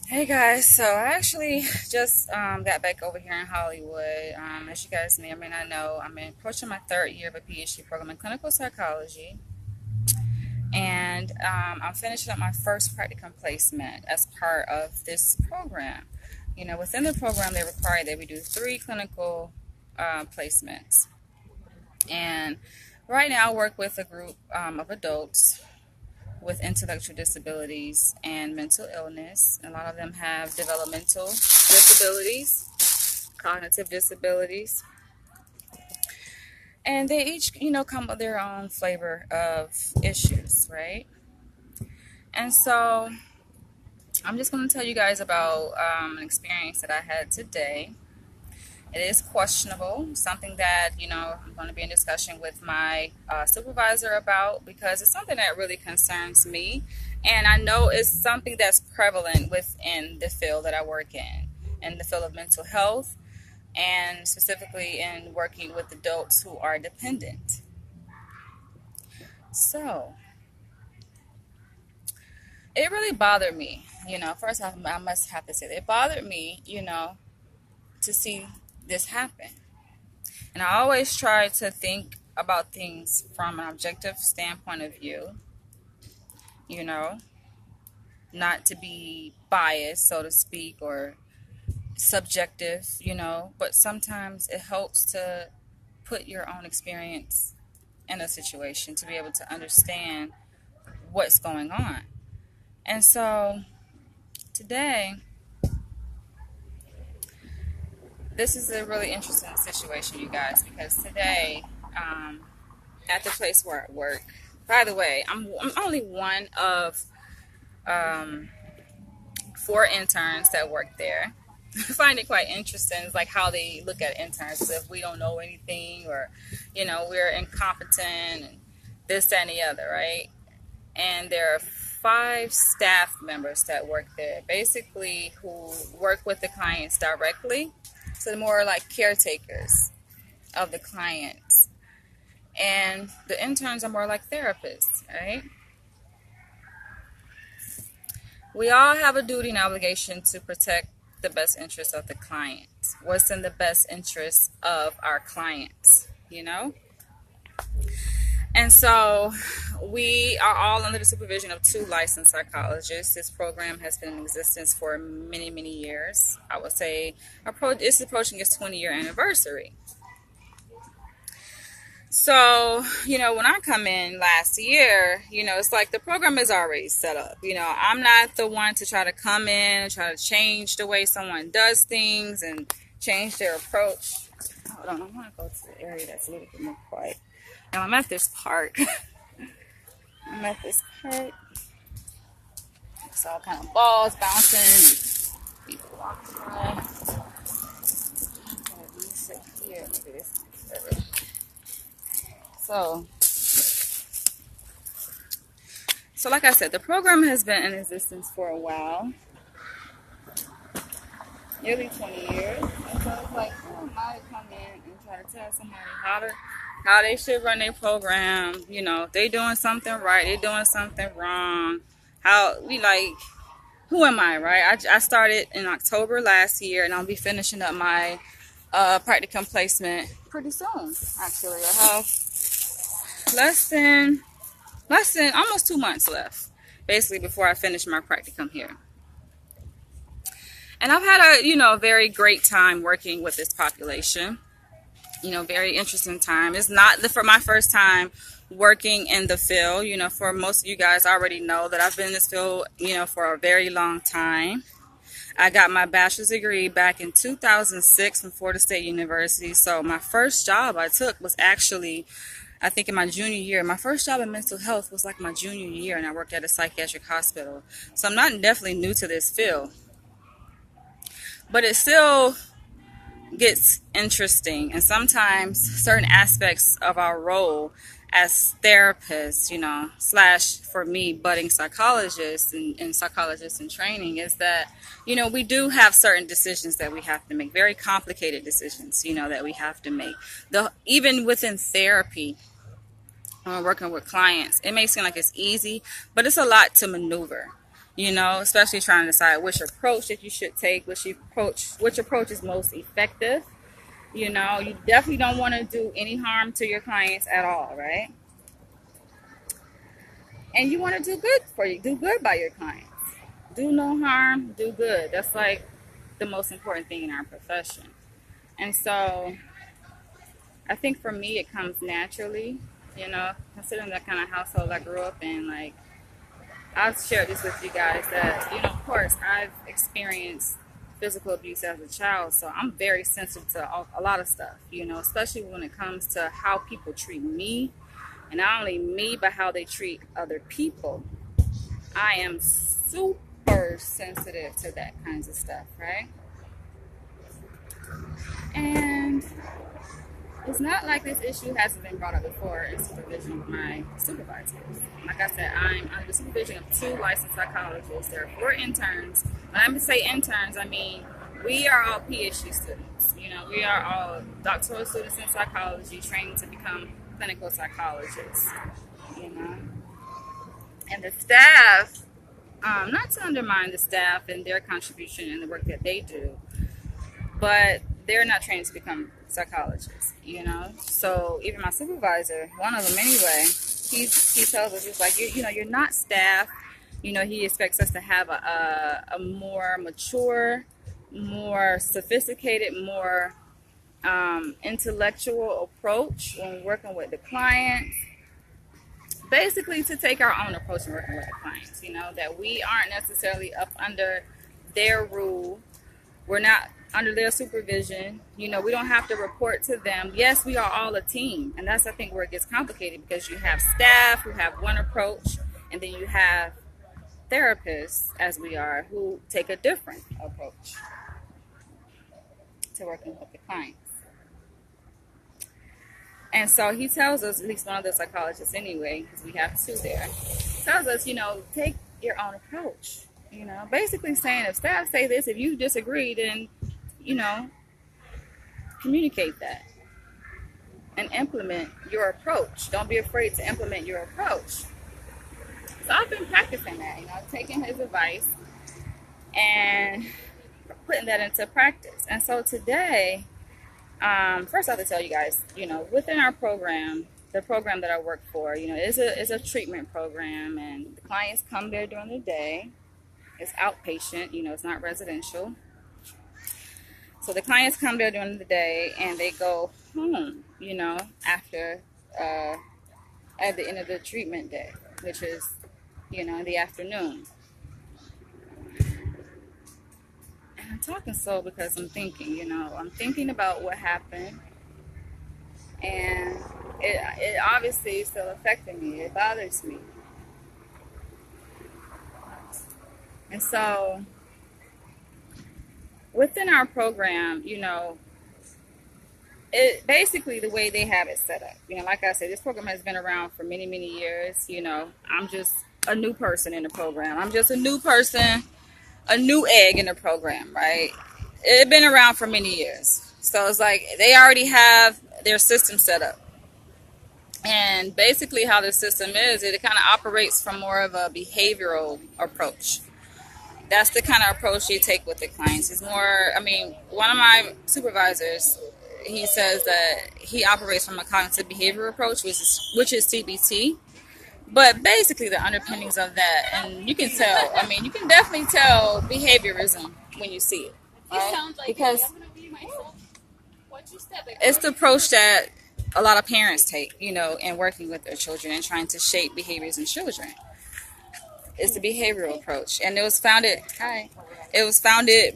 Hey guys, so I actually just got back over here in Hollywood. As you guys may or may not know, I'm approaching my third year of a PhD program in clinical psychology, and I'm finishing up my first practicum placement as part of this program. Within the program, they require that we do three clinical placements, and right now I work with a group of adults with intellectual disabilities and mental illness. A lot of them have developmental disabilities, cognitive disabilities, and they each, come with their own flavor of issues, right? And so I'm just going to tell you guys about an experience that I had today. It is questionable, something that, I'm going to be in discussion with my supervisor about because it's something that really concerns me. And I know it's something that's prevalent within the field that I work in the field of mental health, and specifically in working with adults who are dependent. So it really bothered me. First off, I must have to say that it bothered me, to see this happen. And I always try to think about things from an objective standpoint of view, you know, not to be biased, so to speak, or subjective, but sometimes it helps to put your own experience in a situation to be able to understand what's going on. And so today, this is a really interesting situation, you guys, because today, at the place where I work, by the way, I'm only one of um, four interns that work there. I find it quite interesting. It's like how they look at interns, if we don't know anything, or we're incompetent and this, that, and the other, right? And there are five staff members that work there, basically, who work with the clients directly. So they're more like caretakers of the clients. And the interns are more like therapists, right? We all have a duty and obligation to protect the best interests of the client. What's in the best interest of our clients? And so we are all under the supervision of two licensed psychologists. This program has been in existence for many, many years. I would say it's approaching its 20-year anniversary. So, when I come in last year, it's like the program is already set up. I'm not the one to try to come in and try to change the way someone does things and change their approach. Hold on, I want to go to the area that's a little bit more quiet. Now, I'm at this park. I'm at this park. It's all kind of balls bouncing and people walking around. Let me sit here. Maybe this is better. So like I said, the program has been in existence for a while, nearly 20 years. And so it's like, who am I to come in and try to tell somebody how they should run their program? They doing something right, they doing something wrong. Who am I, right? I started in October last year, and I'll be finishing up my practicum placement pretty soon. Actually, I have less than almost 2 months left, basically, before I finish my practicum here. And I've had a very great time working with this population. Very interesting time. It's not for my first time working in the field. For most of you guys, I already know that I've been in this field, for a very long time. I got my bachelor's degree back in 2006 from Florida State University. So my first job I took was actually, I think, in my junior year. My first job in mental health was like my junior year, and I worked at a psychiatric hospital. So I'm not definitely new to this field. But it still gets interesting, and sometimes certain aspects of our role as therapists, slash, for me, budding psychologists and psychologists in training, is that, we do have certain decisions that we have to make, very complicated decisions, that we have to make. Even within therapy, when we're working with clients, it may seem like it's easy, but it's a lot to maneuver. you know, especially trying to decide which approach that you should take, which approach is most effective. You know, you definitely don't want to do any harm to your clients at all, right? And you want to do good by your clients. Do no harm, do good. That's like the most important thing in our profession. And so I think for me, it comes naturally, you know, considering the kind of household I grew up in. Like, I've shared this with you guys that, you know, of course, I've experienced physical abuse as a child, so I'm very sensitive to a lot of stuff, you know, especially when it comes to how people treat me, and not only me, but how they treat other people. I am super sensitive to that kinds of stuff, right? And it's not like this issue hasn't been brought up before in supervision with my supervisors. Like I said, I'm under the supervision of 2 licensed psychologists. There are 4 interns. When I say interns, I mean we are all PhD students. You know, we are all doctoral students in psychology, training to become clinical psychologists. You know, and the staff, not to undermine the staff and their contribution in the work that they do, but they're not trained to become psychologists, you know. So even my supervisor, one of them anyway, he tells us, he's like, you know, you're not staff. You know, he expects us to have a more mature, more sophisticated, more intellectual approach when working with the clients. Basically, to take our own approach in working with the clients, you know, that we aren't necessarily up under their rule. We're not under their supervision. You know, we don't have to report to them. Yes, we are all a team. And that's, I think, where it gets complicated, because you have staff who have one approach, and then you have therapists, as we are, who take a different approach to working with the clients. And so he tells us, at least one of the psychologists anyway, because we have 2 there, tells us, you know, take your own approach. You know, basically saying, if staff say this, if you disagree, then, you know, communicate that and implement your approach. Don't be afraid to implement your approach. So I've been practicing that, you know, taking his advice and putting that into practice. And so today, first I have to tell you guys, you know, within our program, the program that I work for, you know, is a treatment program, and the clients come there during the day. It's outpatient, you know, it's not residential. So the clients come there during the day and they go home, you know, after, at the end of the treatment day, which is, you know, in the afternoon. And I'm talking slow because I'm thinking, you know, I'm thinking about what happened, and it obviously is still affecting me. It bothers me. And so within our program, you know, it basically the way they have it set up, you know, like I said, this program has been around for many, many years. You know, I'm just a new person in the program. I'm just a new person, a new egg in the program, right? It's been around for many years. So it's like they already have their system set up. And basically how the system is, it kind of operates from more of a behavioral approach. That's the kind of approach you take with the clients. It's more, I mean, one of my supervisors, he says that he operates from a cognitive behavior approach, which is CBT. But basically the underpinnings of that, and you can tell, I mean, you can definitely tell behaviorism when you see it. Right? Because it's the approach that a lot of parents take, you know, in working with their children and trying to shape behaviors in children. It's the behavioral approach, and it was founded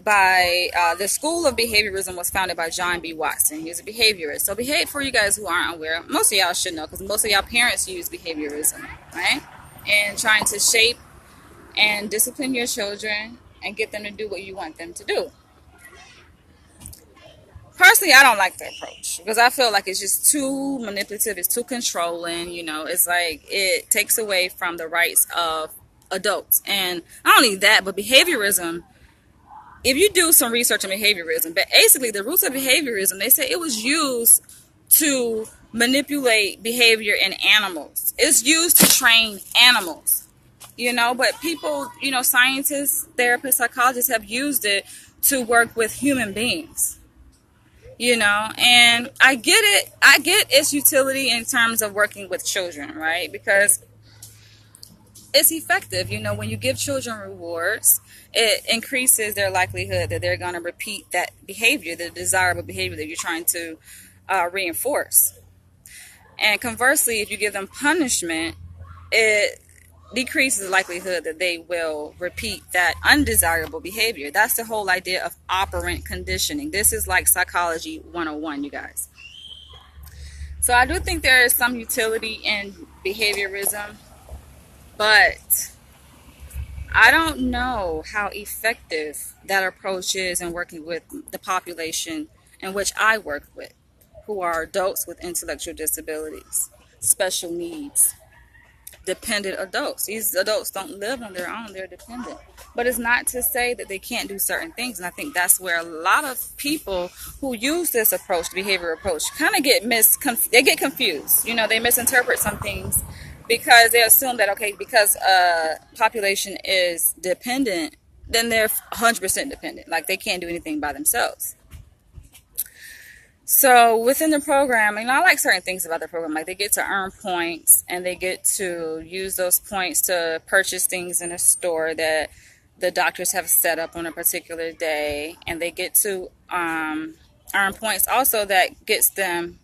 by the School of Behaviorism was founded by John B. Watson. He was a behaviorist. So for you guys who aren't aware, most of y'all should know, because most of y'all parents use behaviorism, right? And trying to shape and discipline your children and get them to do what you want them to do. Personally, I don't like the approach because I feel like it's just too manipulative. It's too controlling. You know, it's like it takes away from the rights of adults. And not only that, but behaviorism, if you do some research on behaviorism, but basically the roots of behaviorism, they say it was used to manipulate behavior in animals. It's used to train animals. But people, scientists, therapists, psychologists have used it to work with human beings, and I get it. I get its utility in terms of working with children, right? Because it's effective. When you give children rewards, it increases their likelihood that they're going to repeat that behavior, the desirable behavior that you're trying to reinforce. And conversely, if you give them punishment, it decreases the likelihood that they will repeat that undesirable behavior. That's the whole idea of operant conditioning. This is like psychology 101, you guys. So I do think there is some utility in behaviorism, but I don't know how effective that approach is in working with the population in which I work with, who are adults with intellectual disabilities, special needs, dependent adults. These adults don't live on their own, they're dependent. But it's not to say that they can't do certain things, and I think that's where a lot of people who use this approach, the behavior approach, kind of get confused. They misinterpret some things because they assume that, okay, because a population is dependent, then they're 100% dependent, like they can't do anything by themselves. So within the program, I like certain things about the program. Like they get to earn points, and they get to use those points to purchase things in a store that the doctors have set up on a particular day. And they get to earn points also that gets them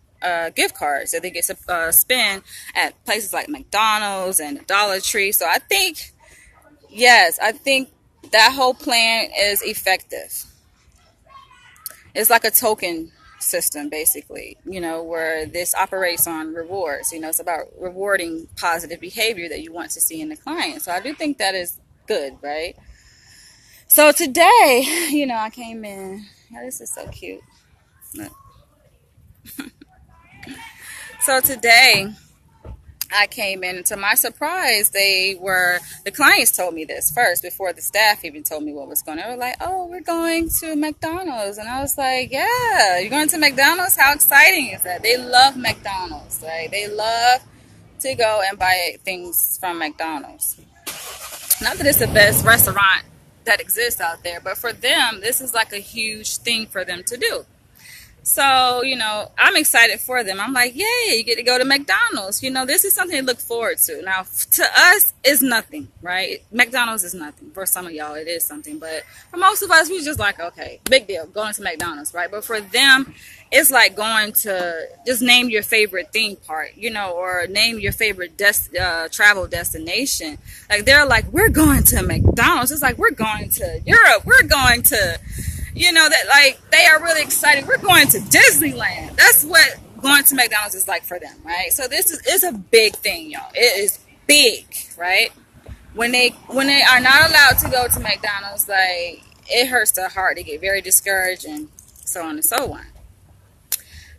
gift cards that they get to spend at places like McDonald's and Dollar Tree. So I think that whole plan is effective. It's like a token system, basically, where this operates on rewards. It's about rewarding positive behavior that you want to see in the client. So I do think that is good, right? So today, I came in. Oh, this is so cute. Look. So today I came in, and to my surprise, the clients told me this first before the staff even told me what was going on. They were like, "Oh, we're going to McDonald's." And I was like, "Yeah, you're going to McDonald's? How exciting is that?" They love McDonald's, right? They love to go and buy things from McDonald's. Not that it's the best restaurant that exists out there, but for them, this is like a huge thing for them to do. So, I'm excited for them. I'm like, yay, you get to go to McDonald's. This is something to look forward to. Now, to us, it's nothing, right? McDonald's is nothing. For some of y'all, it is something. But for most of us, we just like, okay, big deal, going to McDonald's, right? But for them, it's like going to just name your favorite theme park, or name your favorite travel destination. Like, they're like, we're going to McDonald's. It's like, we're going to Europe. We're going to... that like they are really excited. We're going to Disneyland. That's what going to McDonald's is like for them, right? So it's a big thing, y'all. It is big, right? When they are not allowed to go to McDonald's, like it hurts their heart. They get very discouraged and so on and so on.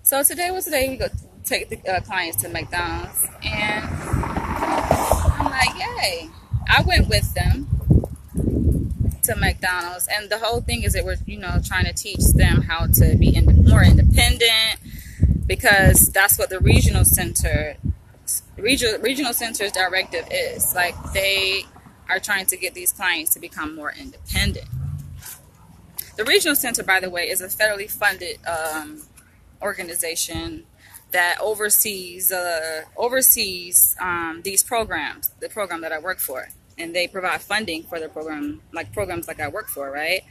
So today was the day we go take the clients to McDonald's, and I'm like, yay! I went with them to McDonald's, and the whole thing is that we're trying to teach them how to be more independent, because that's what the regional center's directive is. Like, they are trying to get these clients to become more independent. The regional center, by the way, is a federally funded organization that oversees these programs, the program that I work for. And they provide funding for the program, like programs like I work for, right?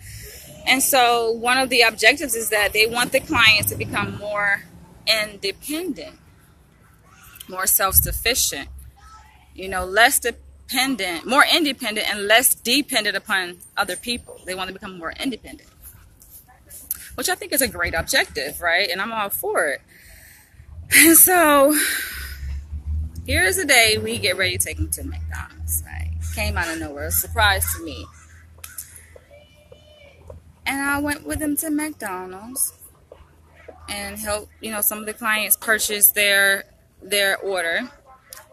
And so one of the objectives is that they want the clients to become more independent, more self-sufficient, less dependent, more independent and less dependent upon other people. They want to become more independent, which I think is a great objective, right? And I'm all for it. And so here's the day we get ready to take them to McDonald's, right? Came out of nowhere, a surprise to me. And I went with them to McDonald's and helped, some of the clients purchase their order,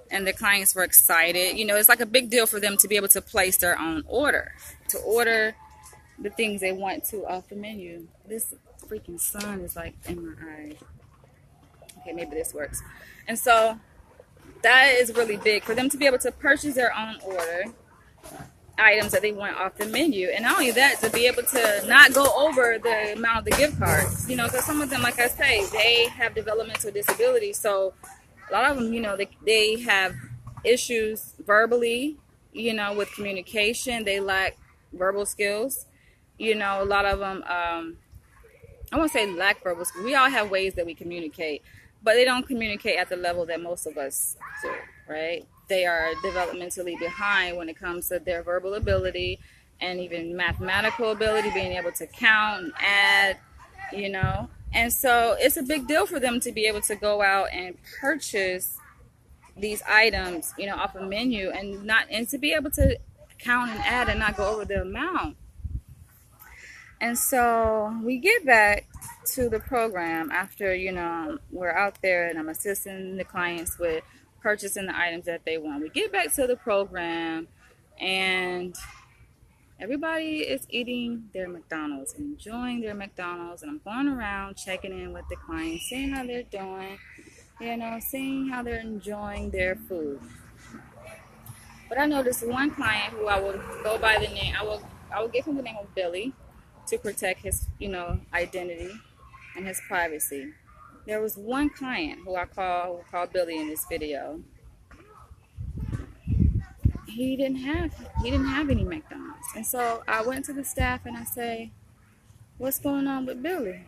and the clients were excited. It's like a big deal for them to be able to place their own order, to order the things they want to off the menu. This freaking sun is like in my eye. Okay, maybe this works. And so that is really big for them to be able to purchase their own order items that they want off the menu. And not only that, to be able to not go over the amount of the gift cards, because some of them, like I say, they have developmental disabilities. So a lot of them, they have issues verbally, with communication. They lack verbal skills. A lot of them, I won't say lack verbal skills. We all have ways that we communicate, but they don't communicate at the level that most of us do, right? They are developmentally behind when it comes to their verbal ability and even mathematical ability, being able to count and add, And so it's a big deal for them to be able to go out and purchase these items, off a menu and to be able to count and add and not go over the amount. And so we get back to the program after, we're out there and I'm assisting the clients with purchasing the items that they want. We get back to the program and everybody is eating their McDonald's, enjoying their McDonald's. And I'm going around checking in with the clients, seeing how they're doing, seeing how they're enjoying their food. But I noticed one client who I will go by the name, I will give him the name of Billy to protect his, identity and his privacy. There was one client who I call Billy in this video. He didn't have any McDonald's. And so I went to the staff and I say, what's going on with Billy?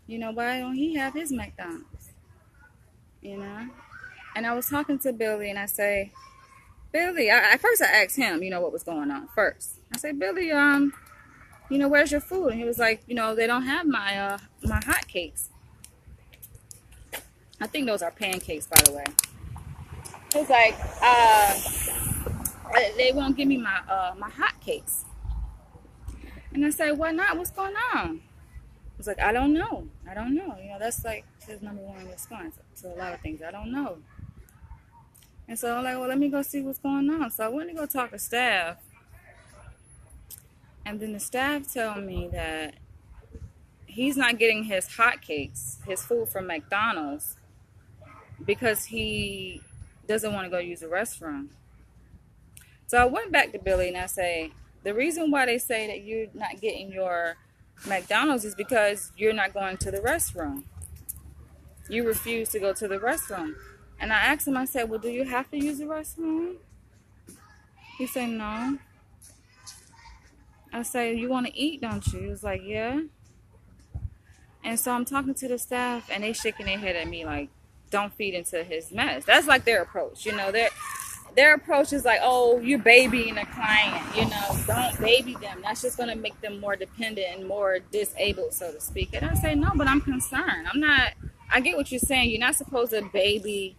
Why don't he have his McDonald's? And I was talking to Billy and I say, Billy, at first I asked him, what was going on first. I said, Billy, where's your food? And he was like, they don't have my hot cakes. I think those are pancakes, by the way. He was like, they won't give me my hot cakes. And I said, why not? What's going on? He was like, I don't know. That's like his number one response to a lot of things. I don't know. And so I'm like, well, let me go see what's going on. So I went to go talk to staff. And then the staff told me that he's not getting his hotcakes, his food from McDonald's, because he doesn't want to go use the restroom. So I went back to Billy and I say, the reason why they say that you're not getting your McDonald's is because you're not going to the restroom. You refuse to go to the restroom. And I asked him, I said, well, do you have to use the restroom? He said, no. I say, you want to eat, don't you? He was like, yeah. And so I'm talking to the staff, and they shaking their head at me like, don't feed into his mess. That's like their approach. Their approach is like, oh, you're babying a client. Don't baby them. That's just going to make them more dependent and more disabled, so to speak. And I say, no, but I'm concerned. I get what you're saying. You're not supposed to baby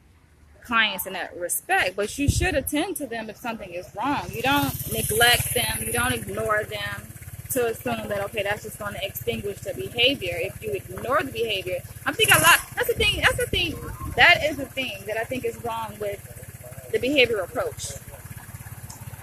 clients in that respect, but you should attend to them if something is wrong. You don't neglect them, you don't ignore them to assume that, okay, that's just going to extinguish the behavior. If you ignore the behavior, I think that's the thing that is the thing that I think is wrong with the behavior approach.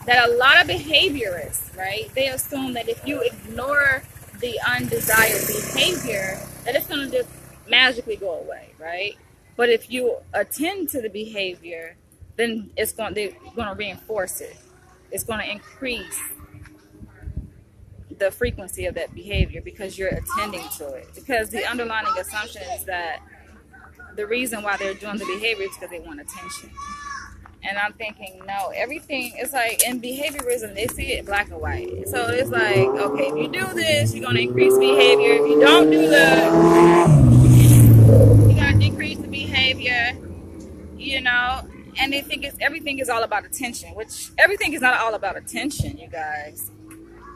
That a lot of behaviorists, right, they assume that if you ignore the undesired behavior, that it's going to just magically go away, right? But if you attend to the behavior, then they're going to reinforce it. It's going to increase the frequency of that behavior because you're attending to it. Because the underlying assumption is that the reason why they're doing the behavior is because they want attention. And I'm thinking, no, everything is like in behaviorism, they see it black and white. So it's like, okay, if you do this, you're going to increase behavior. If you don't do that, you're going to decrease the behavior, and they think everything is all about attention, which everything is not all about attention, you guys.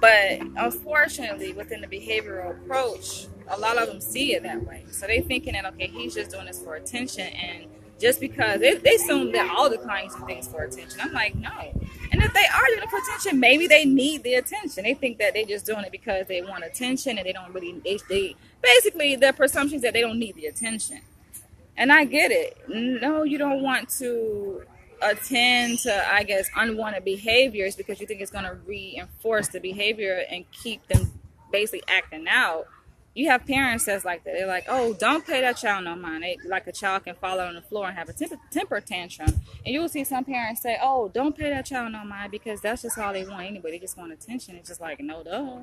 But unfortunately, within the behavioral approach, a lot of them see it that way. So they're thinking that, okay, he's just doing this for attention, and just because they assume that all the clients do things for attention. I'm like, no. And if they are doing it for attention, maybe they need the attention. They think that they're just doing it because they want attention, and they don't really, they basically, their presumption is that they don't need the attention. And I get it. No, you don't want to attend to, I guess, unwanted behaviors because you think it's going to reinforce the behavior and keep them basically acting out. you have parents that's like that. They're like, oh, don't pay that child no mind. They, like a child can fall on the floor and have a temper tantrum. And you'll see some parents say, oh, don't pay that child no mind because that's just all they want anyway. They just want attention. It's just like, no, duh.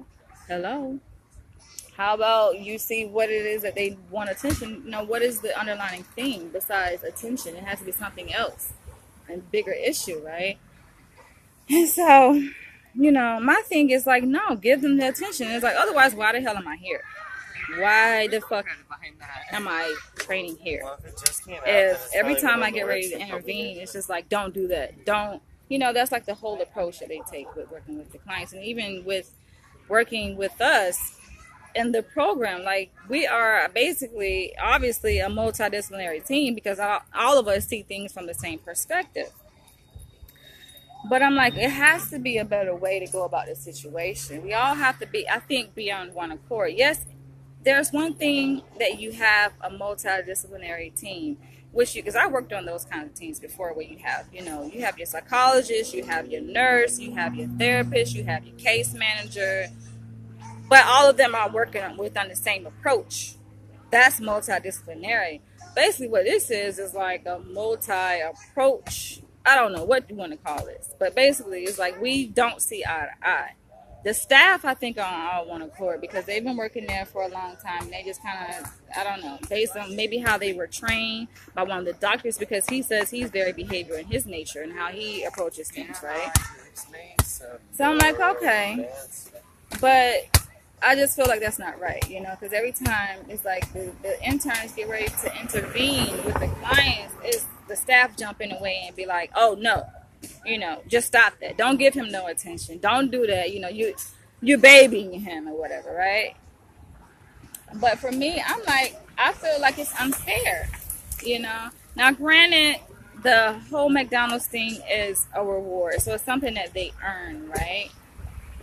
Hello. How about you see what it is that they want attention? You know, what is the underlying theme besides attention? It has to be something else, a bigger issue, right? And so, you know, my thing is like, no, give them the attention. It's like, otherwise, why the hell am I here? Why the fuck am I training here? If every time I get ready to intervene, it's just like, don't do that. Don't, you know, that's like the whole approach that they take with working with the clients. And even with working with us in the program, like we are basically, obviously, a multidisciplinary team because all of us see things from the same perspective. But I'm like, it has to be a better way to go about this situation. We all have to be, I think, beyond one accord. Yes, there's one thing that you have a multidisciplinary team, which you, because I worked on those kinds of teams before, where you have, you know, you have your psychologist, you have your nurse, you have your therapist, you have your case manager, but all of them are working within the same approach. That's multidisciplinary. Basically, what this is like a multi-approach. I don't know what you want to call this, but basically, it's like we don't see eye to eye. The staff, I think, are on all one accord because they've been working there for a long time. And they just kind of, I don't know, based on maybe how they were trained by one of the doctors, because he says he's very behavioral in his nature and how he approaches things, right? So I'm like, okay, but I just feel like that's not right, you know, because every time it's like the interns get ready to intervene with the clients, is the staff jump in the way and be like, oh, no, you know, just stop that. Don't give him no attention. Don't do that. You know, you're babying him or whatever, right? But for me, I'm like, I feel like it's unfair, you know. Now, granted, the whole McDonald's thing is a reward, so it's something that they earn, right?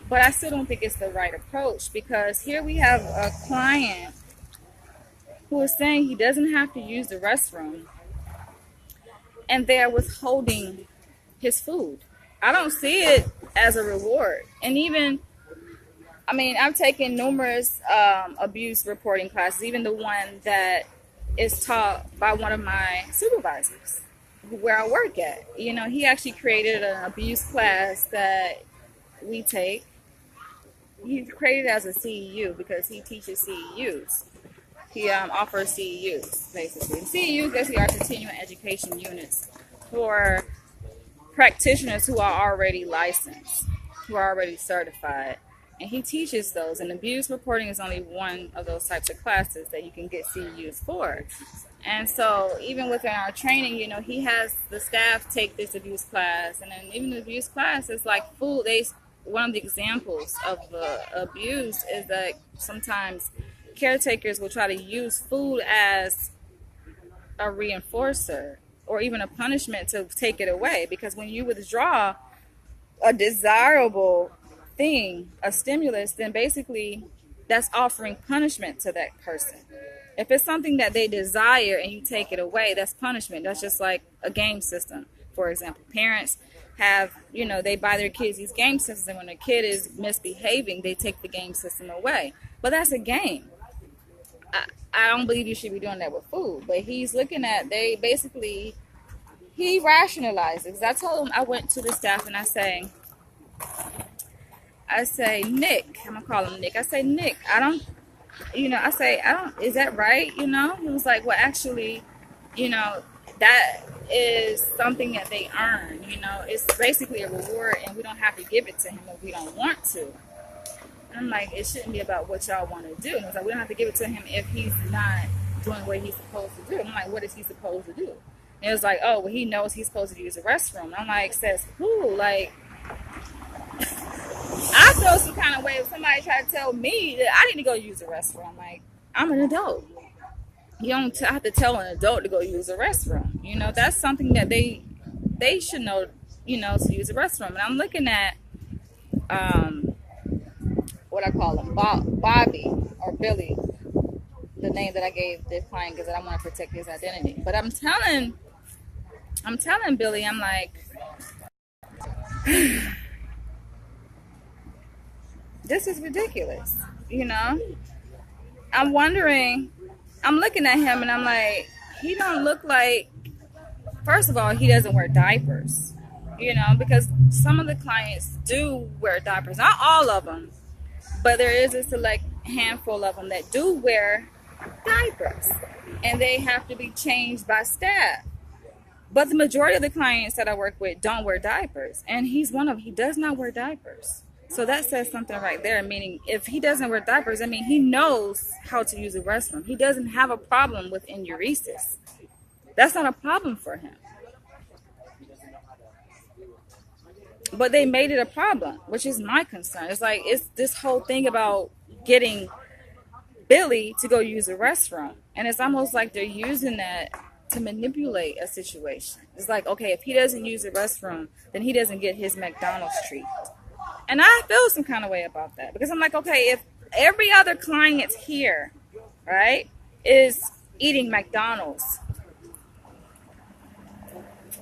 But I still don't think it's the right approach, because here we have a client who is saying he doesn't have to use the restroom, and they're withholding his food. I don't see it as a reward. And even, I mean, I've taken numerous abuse reporting classes, even the one that is taught by one of my supervisors where I work at. You know, he actually created an abuse class that we take. He created it as a CEU because he teaches CEUs. He offers CEUs, basically. CEUs basically are continuing education units for practitioners who are already licensed, who are already certified. And he teaches those. And abuse reporting is only one of those types of classes that you can get CEUs for. And so even within our training, you know, he has the staff take this abuse class. And then even the abuse class is like food. One of the examples of abuse is that sometimes caretakers will try to use food as a reinforcer or even a punishment to take it away. Because when you withdraw a desirable thing, a stimulus, then basically that's offering punishment to that person. If it's something that they desire and you take it away, that's punishment. That's just like a game system. For example, parents have, you know, they buy their kids these game systems, and when a kid is misbehaving, they take the game system away. But that's a game. I don't believe you should be doing that with food. But he's looking at, he rationalizes. I told him, I went to the staff and I say, Nick, I'm going to call him Nick. I say, Nick, is that right? You know, he was like, well, actually, you know, that is something that they earn. You know, it's basically a reward, and we don't have to give it to him if we don't want to. And I'm like, it shouldn't be about what y'all want to do. And it's like, we don't have to give it to him if he's not doing what he's supposed to do. I'm like, what is he supposed to do? And it was like, oh, well, he knows he's supposed to use the restroom. And I'm like, says who? Like, I feel some kind of way if somebody tried to tell me that I need to go use the restroom. Like, I'm an adult. You don't have to tell an adult to go use the restroom. You know, that's something that they should know, you know, to use the restroom. And I'm looking at what I call him, Bobby or Billy, the name that I gave the client because I don't want to protect his identity. But I'm telling Billy, I'm like, this is ridiculous, you know? I'm wondering, I'm looking at him and I'm like, he don't look like, first of all, he doesn't wear diapers, because some of the clients do wear diapers. Not all of them, but there is a select handful of them that do wear diapers, and they have to be changed by staff. But the majority of the clients that I work with don't wear diapers, and he does not wear diapers. So that says something right there, meaning if he doesn't wear diapers, I mean, he knows how to use a restroom. He doesn't have a problem with enuresis. That's not a problem for him. But they made it a problem, which is my concern. It's this whole thing about getting Billy to go use a restroom. And it's almost like they're using that to manipulate a situation. It's like, okay, if he doesn't use the restroom, then he doesn't get his McDonald's treat. And I feel some kind of way about that, because I'm like, okay, if every other client here, right, is eating McDonald's,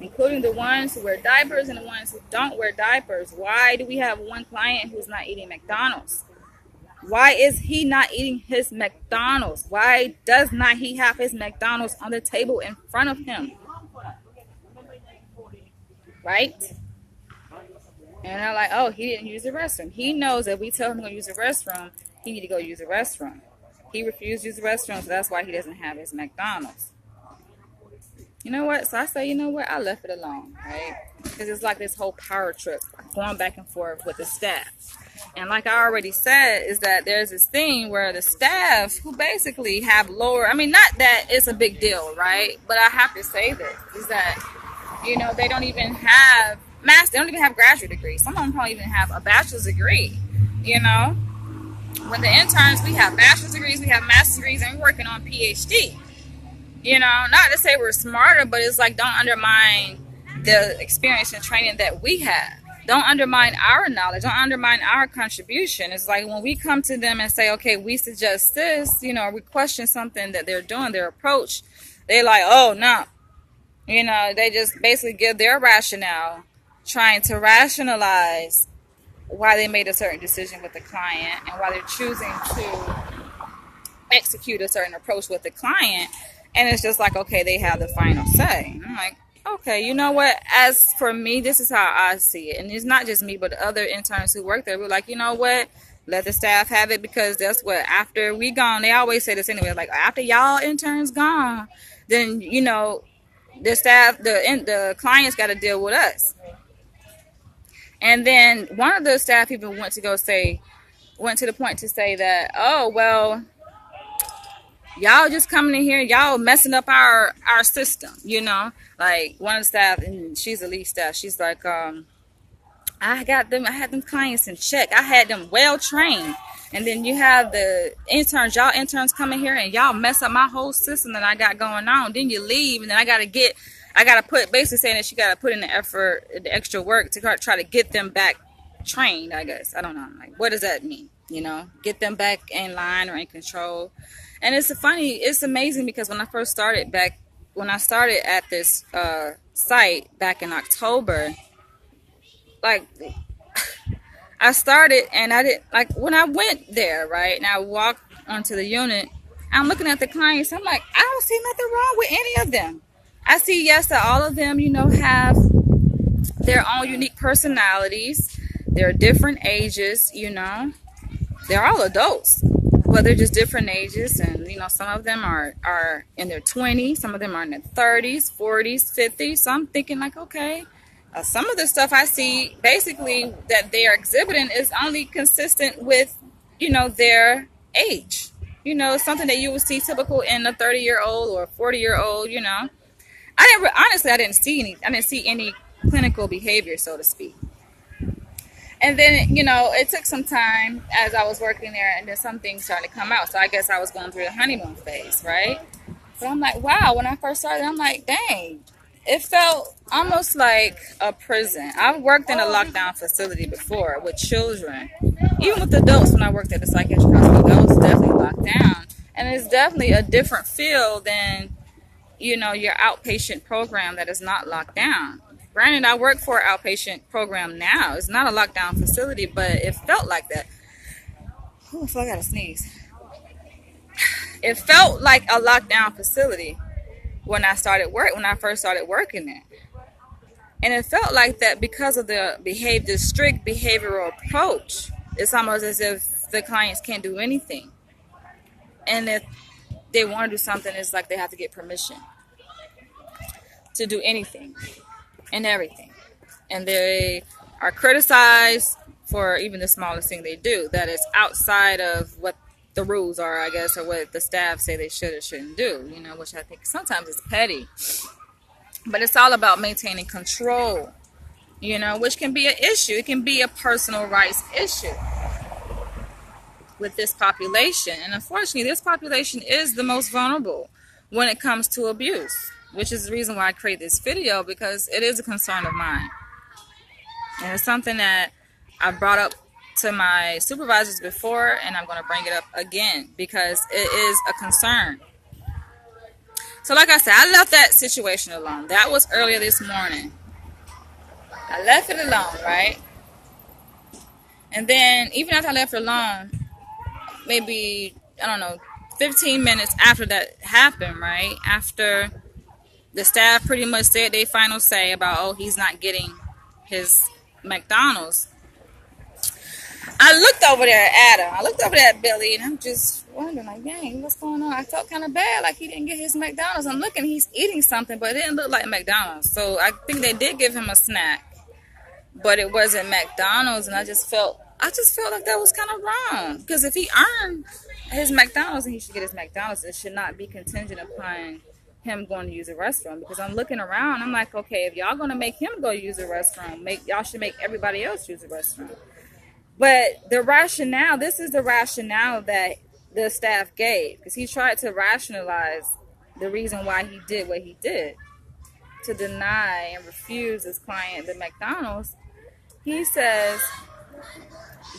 including the ones who wear diapers and the ones who don't wear diapers, why do we have one client who's not eating McDonald's? Why is he not eating his McDonald's? Why does not he have his McDonald's on the table in front of him? Right? And they're like, oh, he didn't use the restroom. He knows that we tell him to go use the restroom, he need to go use the restroom. He refused to use the restroom, so that's why he doesn't have his McDonald's. You know what? So I say, you know what? I left it alone, right? Because it's like this whole power trip going back and forth with the staff. And like I already said, is that there's this thing where the staff who basically have lower, I mean, not that it's a big deal, right? But I have to say this, is that, they don't even have they don't even have graduate degrees. Some of them don't even have a bachelor's degree, When the interns, we have bachelor's degrees, we have master's degrees, and we're working on PhD. Not to say we're smarter, but it's like, don't undermine the experience and training that we have. Don't undermine our knowledge. Don't undermine our contribution. It's like when we come to them and say, okay, we suggest this, or we question something that they're doing, their approach, they're like, oh, no. They just basically give their rationale, trying to rationalize why they made a certain decision with the client and why they're choosing to execute a certain approach with the client. And it's just like, okay, they have the final say. And I'm like, okay, you know what? As for me, this is how I see it. And it's not just me, but other interns who work there. We're like, you know what? Let the staff have it, because that's what, after we gone, they always say this anyway, like, after y'all interns gone, then, the staff, the clients got to deal with us. And then one of the staff people went to the point to say that, oh, well, y'all just coming in here, y'all messing up our system, Like one of the staff, and she's the lead staff, she's like, I had them clients in check. I had them well trained. And then you have the interns, y'all interns coming here and y'all mess up my whole system that I got going on. Then you leave, and then I gotta put, basically saying that she gotta put in the effort, the extra work to try to get them back trained, I guess. I don't know. Like, what does that mean? Get them back in line or in control. And it's amazing, because when I started at this site back in October, like, I started, and I did, like, when I went there, right, and I walked onto the unit, I'm looking at the clients, I'm like, I don't see nothing wrong with any of them. I see, yes, that all of them, have their own unique personalities. They're different ages, They're all adults, but they're just different ages. And, some of them are in their 20s. Some of them are in their 30s, 40s, 50s. So I'm thinking, like, okay, some of the stuff I see, basically, that they are exhibiting is only consistent with, their age. Something that you would see typical in a 30-year-old or a 40-year-old, I didn't see any clinical behavior, so to speak. And then, it took some time as I was working there, and then some things started to come out. So I guess I was going through the honeymoon phase, right? But I'm like, wow, when I first started, I'm like, dang, it felt almost like a prison. I've worked in a lockdown facility before with children, even with adults. When I worked at the psychiatric hospital, that was definitely locked down. And it's definitely a different feel than, your outpatient program that is not locked down. Granted, I work for an outpatient program now. It's not a lockdown facility, but it felt like that. Oh, I feel like I gotta sneeze. It felt like a lockdown facility when I first started working there. And it felt like that because of the strict behavioral approach. It's almost as if the clients can't do anything. And if they want to do something, it's like they have to get permission to do anything and everything. And they are criticized for even the smallest thing they do that is outside of what the rules are, I guess, or what the staff say they should or shouldn't do, which I think sometimes is petty. But it's all about maintaining control, which can be an issue. It can be a personal rights issue with this population. And unfortunately, this population is the most vulnerable when it comes to abuse, which is the reason why I create this video, because it is a concern of mine. And it's something that I brought up to my supervisors before, and I'm going to bring it up again because it is a concern. So like I said, I left that situation alone. That was earlier this morning. I left it alone, right? And then even after I left it alone, maybe, 15 minutes after that happened, right? After the staff pretty much said their final say about, he's not getting his McDonald's. I looked over there at him. I looked over there at Billy, and I'm just wondering, like, dang, what's going on? I felt kind of bad, like he didn't get his McDonald's. I'm looking, he's eating something, but it didn't look like McDonald's. So I think they did give him a snack, but it wasn't McDonald's, and I just felt like that was kind of wrong. Because if he earned his McDonald's, and he should get his McDonald's, it should not be contingent upon him going to use a restroom. Because I'm looking around, I'm like, okay, if y'all going to make him go use a restroom, y'all should make everybody else use a restroom. But this is the rationale that the staff gave, because he tried to rationalize the reason why he did what he did, to deny and refuse his client the McDonald's. He says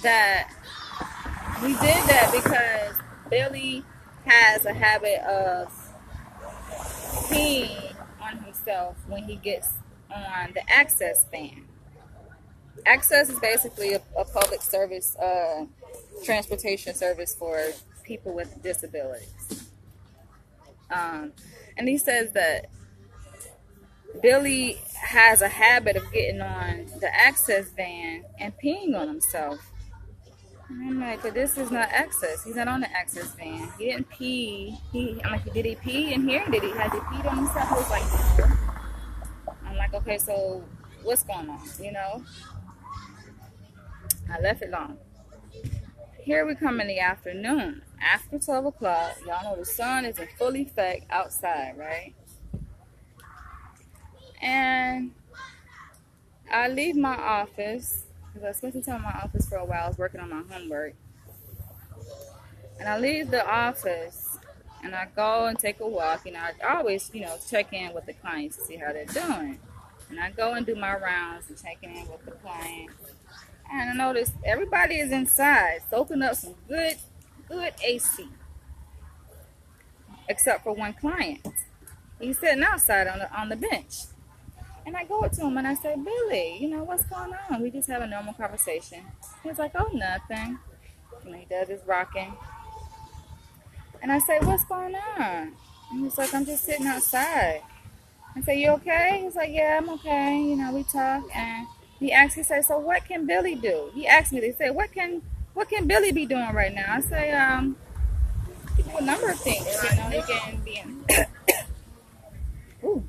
that he did that because Billy has a habit of peeing on himself when he gets on the access van. Access is basically a public service, transportation service for people with disabilities. And he says that Billy has a habit of getting on the access van and peeing on himself. And I'm like, but this is not access. He's not on the access van. He didn't pee. I'm like, did he pee in here? Has he peed on himself? He was like, no. I'm like, okay, so what's going on, I left it alone. Here we come in the afternoon. After 12 o'clock, y'all know the sun is in full effect outside, right? And I leave my office, because I spent some time in my office for a while. I was working on my homework. And I leave the office, and I go and take a walk. I always, check in with the clients to see how they're doing. And I go and do my rounds and checking in with the clients. And I noticed everybody is inside, soaking up some good AC. Except for one client. He's sitting outside on the bench. And I go up to him and I say, Billy, what's going on? We just have a normal conversation. He's like, oh, nothing. He does his rocking. And I say, what's going on? And he's like, I'm just sitting outside. I say, you okay? He's like, yeah, I'm okay. We talk, and he says, so what can Billy do? He asked me, they say, what can Billy be doing right now? I say, he can do a number of things. He can be in. Ooh.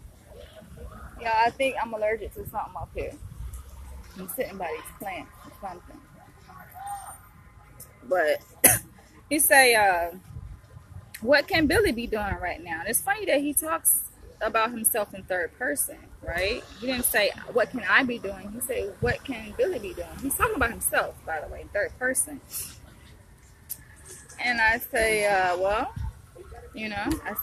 Yeah, I think I'm allergic to something up here. I'm sitting by these plants or something. But he say, what can Billy be doing right now? And it's funny that he talks about himself in third person, right? He didn't say, what can I be doing? He said, what can Billy be doing? He's talking about himself, by the way, in third person. And I say, I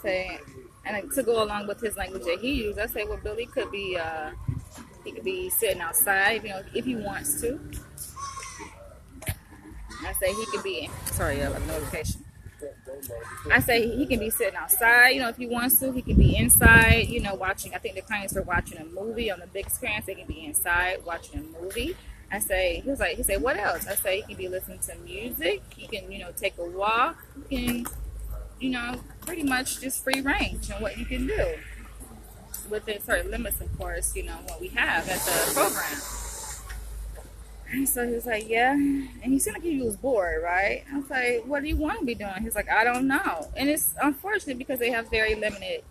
say, and to go along with his language that he used, I say, well, Billy could be, he could be sitting outside, if he wants to. I say he could be, sorry, like a notification. I say he can be sitting outside, if he wants to. He can be inside, watching. I think the clients are watching a movie on the big screen. So they can be inside watching a movie. I say, he said, what else? I say he can be listening to music. He can, take a walk. He can pretty much just free range and what you can do within certain limits, of course, what we have at the program. And so he was like, yeah. And he seemed like he was bored, right? I was like, what do you want to be doing? He's like, I don't know. And it's unfortunate because they have very limited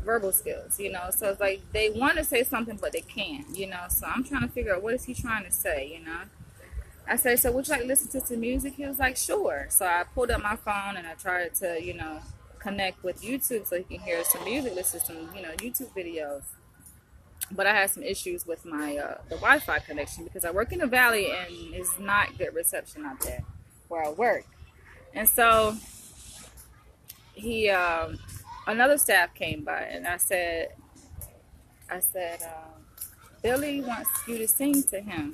verbal skills, So it's like they want to say something, but they can't, So I'm trying to figure out what is he trying to say, I said, so would you like to listen to some music? He was like, sure. So I pulled up my phone and I tried to, connect with YouTube so he can hear some music, listen to some, YouTube videos. But I had some issues with my the Wi-Fi connection because I work in the valley and it's not good reception out there where I work. And so he, another staff came by and I said, Billy wants you to sing to him.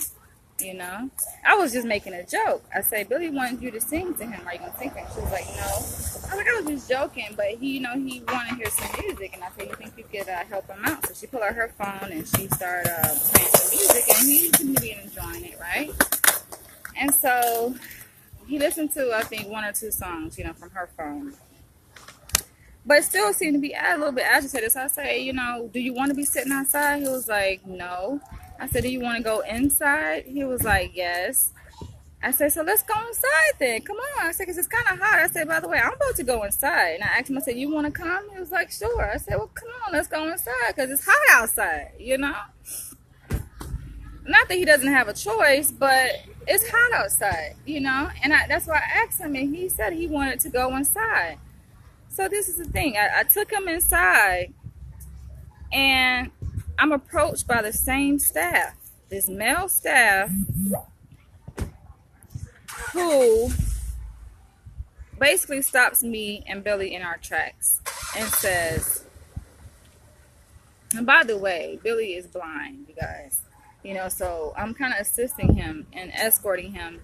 I was just making a joke. I said, Billy wants you to sing to him. Are you going to sing to him? She was like, no. I was like, I was just joking, but he wanted to hear some music. And I said, you think you could help him out? So she pulled out her phone and she started playing some music. And he seemed to be enjoying it, right? And so he listened to, I think, 1 or 2 songs, from her phone. But still seemed to be a little bit agitated. So I said, do you want to be sitting outside? He was like, no. I said, do you want to go inside? He was like, yes. I said, so let's go inside then. Come on. I said, because it's kind of hot. I said, by the way, I'm about to go inside. And I asked him, I said, you want to come? He was like, sure. I said, well, come on, let's go inside because it's hot outside, Not that he doesn't have a choice, but it's hot outside, And that's why I asked him, and he said he wanted to go inside. So this is the thing. I took him inside, and I'm approached by the same staff, this male staff, who basically stops me and Billy in our tracks and says, and by the way, Billy is blind, you guys, so I'm kind of assisting him and escorting him,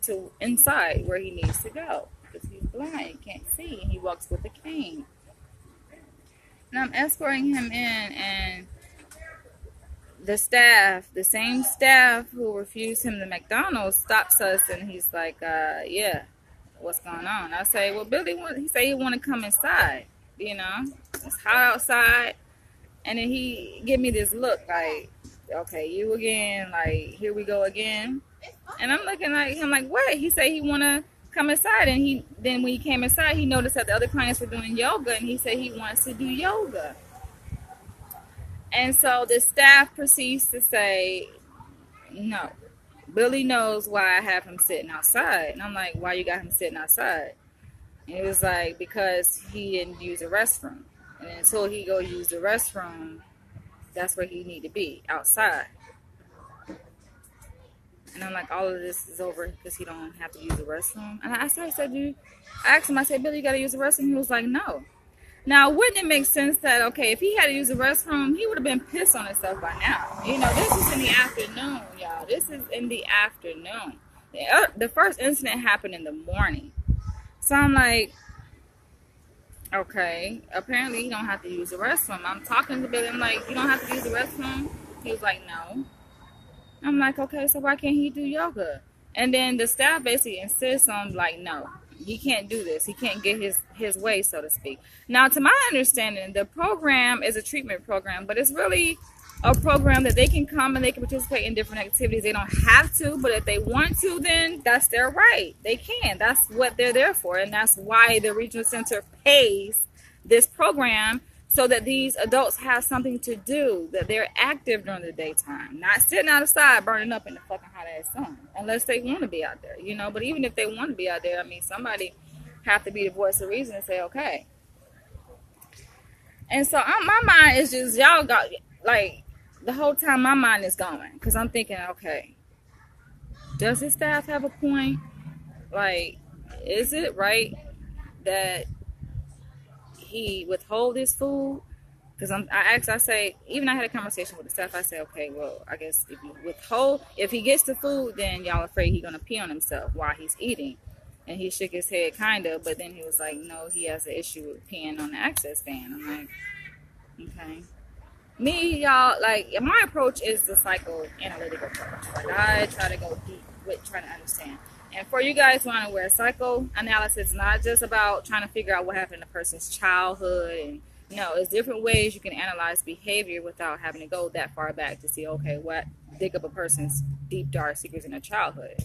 to inside where he needs to go because he's blind, can't see, and he walks with a cane. And I'm escorting him in, and the same staff who refused him the McDonald's stops us, and he's like, yeah, what's going on? I say, well, Billy, he said he want to come inside, it's hot outside. And then he give me this look like, okay, you again, like, here we go again. And I'm looking at him like, what? He said he want to come inside, and then when he came inside, he noticed that the other clients were doing yoga, and he said he wants to do yoga. And so the staff proceeds to say, no, Billy knows why I have him sitting outside. And I'm like, why you got him sitting outside? And it was like, because he didn't use the restroom. And until he go use the restroom, that's where he need to be, outside. And I'm like, all of this is over because he don't have to use the restroom. And I asked him, I said, Billy, you got to use the restroom? He was like, no. Now, wouldn't it make sense that, okay, if he had to use the restroom, he would have been pissed on himself by now? This is in the afternoon, y'all. This is in the afternoon. The first incident happened in the morning. So I'm like, okay, apparently you don't have to use the restroom. I'm talking to Billy. I'm like, you don't have to use the restroom? He was like, no. I'm like, okay, so why can't he do yoga? And then the staff basically insists on, like, no, he can't do this. He can't get his way, so to speak. Now, to my understanding, the program is a treatment program, but it's really a program that they can come and they can participate in different activities. They don't have to, but if they want to, then that's their right. They can. That's what they're there for, and that's why the regional center pays this program, so that these adults have something to do, that they're active during the daytime, not sitting outside burning up in the fucking hot ass sun, unless they want to be out there, But even if they want to be out there, I mean, somebody have to be the voice of reason and say, okay. And so my mind is just, y'all got, like, the whole time my mind is going, because I'm thinking, okay, does this staff have a point? Like, is it right that he withhold his food? Because I say, even I had a conversation with the staff. I said, okay, well, I guess if he gets the food, then y'all afraid he's gonna pee on himself while he's eating. And he shook his head kind of, but then he was like, no, he has an issue with peeing on the access fan. I'm like, okay. Me, y'all, like, my approach is the psychoanalytic approach. Like, I try to go deep with trying to understand. And for you guys who aren't aware, psychoanalysis is not just about trying to figure out what happened in a person's childhood. And no, it's different ways you can analyze behavior without having to go that far back to see, okay, what dig up a person's deep, dark secrets in their childhood.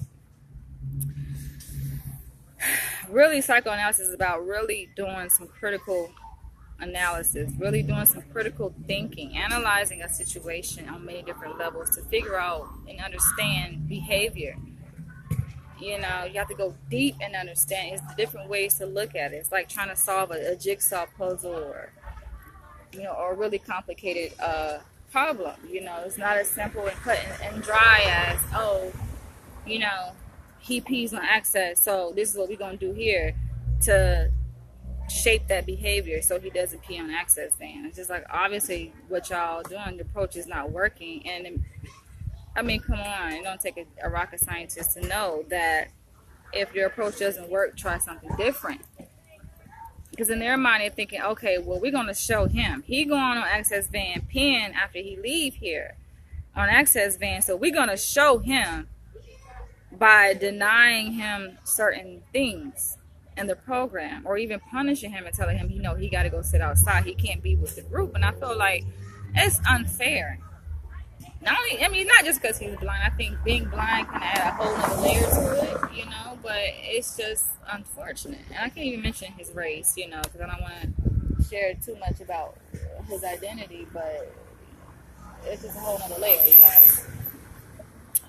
Really, psychoanalysis is about really doing some critical analysis, really doing some critical thinking, analyzing a situation on many different levels to figure out and understand behavior. You know, you have to go deep and understand. It's the different ways to look at it. It's like trying to solve a jigsaw puzzle, or or a really complicated problem. It's not as simple and cut and dry as, oh, he pees on access, so this is what we're gonna do here to shape that behavior so he doesn't pee on access van. It's just like, obviously what y'all doing, the approach is not working. And I mean, come on, it don't take a rocket scientist to know that if your approach doesn't work, try something different. Because in their mind, they're thinking, okay, well, we're going to show him. He going on access van peeing after he leave here on access van, so we're going to show him by denying him certain things in the program, or even punishing him and telling him, he got to go sit outside. He can't be with the group. And I feel like it's unfair. Not just because he's blind. I think being blind can add a whole other layer to it, but it's just unfortunate. And I can't even mention his race, because I don't want to share too much about his identity, but it's just a whole nother layer, you guys.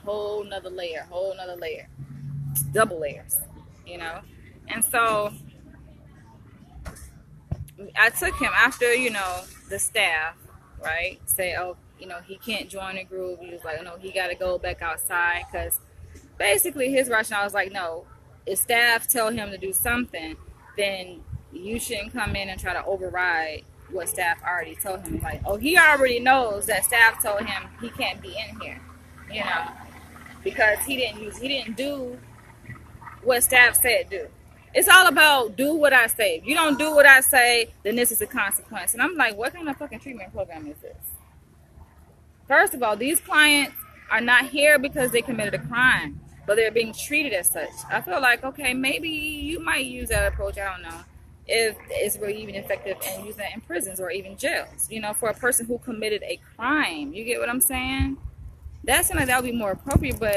Whole nother layer. Double layers, And so I took him after, the staff, right, say, oh, he can't join the group. He was like, no, he got to go back outside, because basically his rationale was like, no, if staff tell him to do something, then you shouldn't come in and try to override what staff already told him. Like, oh, he already knows that staff told him he can't be in here, because he didn't do what staff said do. It's all about do what I say. If you don't do what I say, then this is a consequence. And I'm like, what kind of fucking treatment program is this? First of all, these clients are not here because they committed a crime, but they're being treated as such. I feel like, okay, maybe you might use that approach, I don't know, if it's really even effective in using it in prisons or even jails, for a person who committed a crime. You get what I'm saying? That seems like that would be more appropriate, but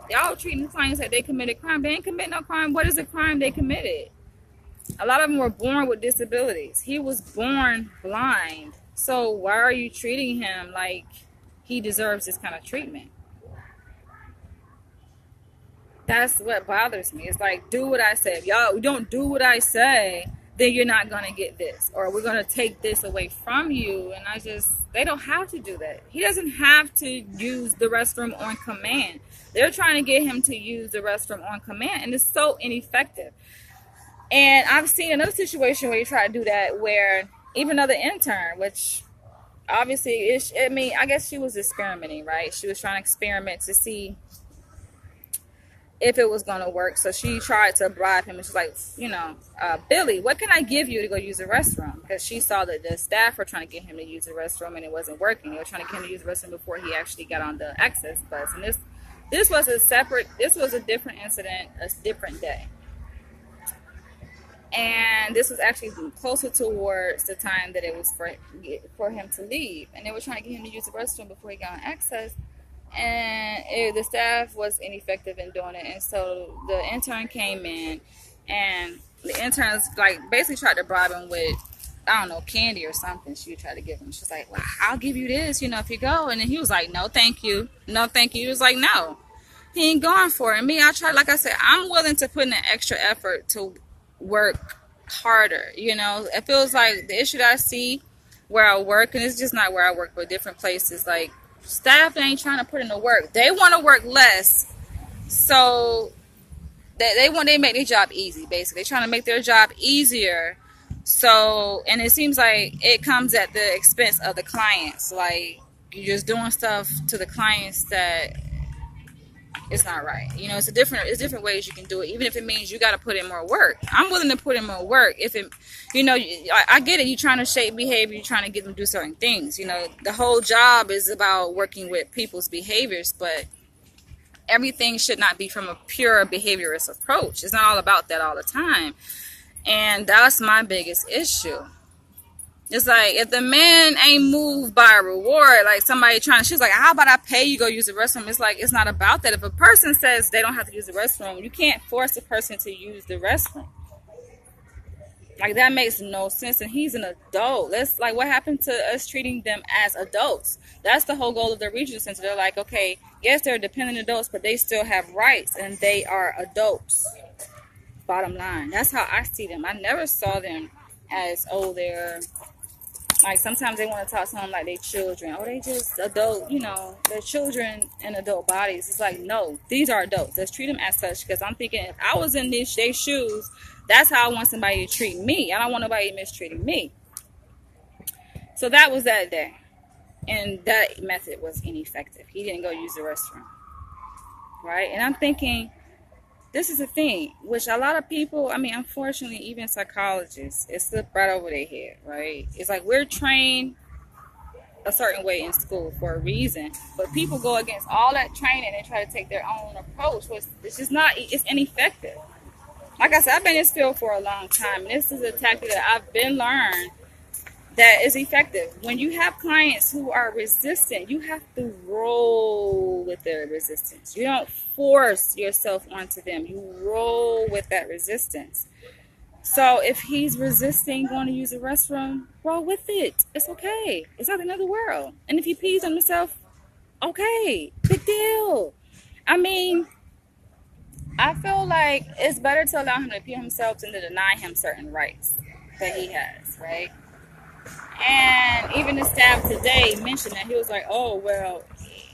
y'all treating clients like they committed crime. They ain't commit no crime. What is the crime they committed? A lot of them were born with disabilities. He was born blind. So why are you treating him like he deserves this kind of treatment? That's what bothers me. It's like, do what I say. If y'all don't do what I say, then you're not going to get this, or we're going to take this away from you. And they don't have to do that. He doesn't have to use the restroom on command. They're trying to get him to use the restroom on command, and it's so ineffective. And I've seen another situation where you try to do that, where even another intern, which obviously I guess she was experimenting, right? She was trying to experiment to see if it was going to work. So she tried to bribe him, and she's like, Billy, what can I give you to go use the restroom? Because she saw that the staff were trying to get him to use the restroom, and it wasn't working. They were trying to get him to use the restroom before he actually got on the access bus. And this was a different incident, a different day. And this was actually closer towards the time that it was for him to leave. And they were trying to get him to use the restroom before he got on access. And the staff was ineffective in doing it. And so the intern came in, and the interns basically tried to bribe him with, I don't know, candy or something she tried to give him. She was like, well, I'll give you this, if you go. And then he was like, no, thank you. No, thank you. He was like, no, he ain't going for it. And me, I tried, like I said, I'm willing to put in an extra effort to work harder. It feels like the issue that I see where I work, and it's just not where I work, but different places, like staff ain't trying to put in the work. They want to work less, so they make their job easy. Basically, they're trying to make their job easier. So, and it seems like it comes at the expense of the clients. Like, you're just doing stuff to the clients that it's not right. It's different ways you can do it, even if it means you got to put in more work. I'm willing to put in more work if it, I get it. You're trying to shape behavior. You're trying to get them to do certain things. The whole job is about working with people's behaviors, but Everything should not be from a pure behaviorist approach. It's not all about that all the time. And that's my biggest issue. It's like, if the man ain't moved by a reward, like somebody trying, she's like, how about I pay you go use the restroom? It's like, it's not about that. If a person says they don't have to use the restroom, you can't force a person to use the restroom. Like, that makes no sense. And he's an adult. That's like, what happened to us treating them as adults? That's the whole goal of the regional center. They're like, okay, yes, they're dependent adults, but they still have rights, and they are adults. Bottom line. That's how I see them. I never saw them as, oh, they're, like, sometimes they want to talk to them like they children. Oh, they just adult, they're children in adult bodies. It's like, no, these are adults. Let's treat them as such. Because I'm thinking, if I was in their shoes, that's how I want somebody to treat me. I don't want nobody mistreating me. So that was that day. And that method was ineffective. He didn't go use the restroom. Right? And I'm thinking, this is a thing, which a lot of people, unfortunately, even psychologists, it slipped right over their head, right? It's like, we're trained a certain way in school for a reason, but people go against all that training and try to take their own approach, which it's just not, it's ineffective. Like I said, I've been in this field for a long time, and this is a tactic that I've been learned that is effective. When you have clients who are resistant, you have to roll with their resistance. You don't force yourself onto them. You roll with that resistance. So if he's resisting going to use the restroom, roll with it. It's okay. It's not the end of the world. And if he pees on himself, okay, big deal. I feel like it's better to allow him to pee on himself than to deny him certain rights that he has, right? And even the staff today mentioned that. He was like, oh, well,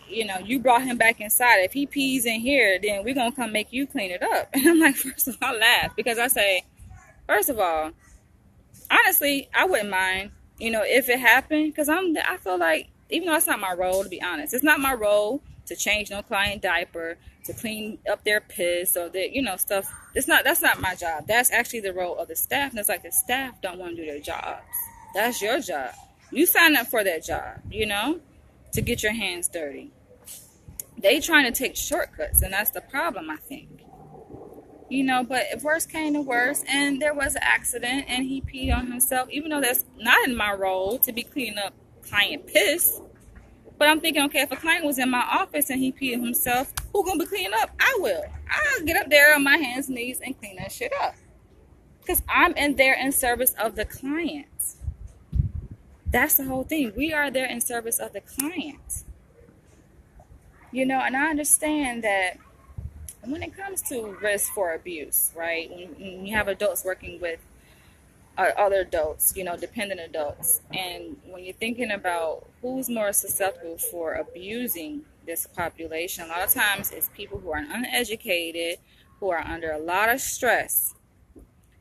you brought him back inside. If he pees in here, then we're going to come make you clean it up. And I'm like, first of all, I laugh, because I say, first of all, honestly, I wouldn't mind, if it happened, because I feel like, even though it's not my role, to be honest, it's not my role to change no client diaper, to clean up their piss, or that, stuff. That's not my job. That's actually the role of the staff. And it's like, the staff don't want to do their jobs. That's your job. You sign up for that job, to get your hands dirty. They trying to take shortcuts, and that's the problem, I think. But if worse came to worse, and there was an accident, and he peed on himself, even though that's not in my role to be cleaning up client piss. But I'm thinking, okay, if a client was in my office and he peed on himself, who's going to be cleaning up? I will. I'll get up there on my hands and knees and clean that shit up. Because I'm in there in service of the client. That's the whole thing. We are there in service of the client. And I understand that when it comes to risk for abuse, right? When you have adults working with other adults, dependent adults, and when you're thinking about who's more susceptible for abusing this population, a lot of times it's people who are uneducated, who are under a lot of stress,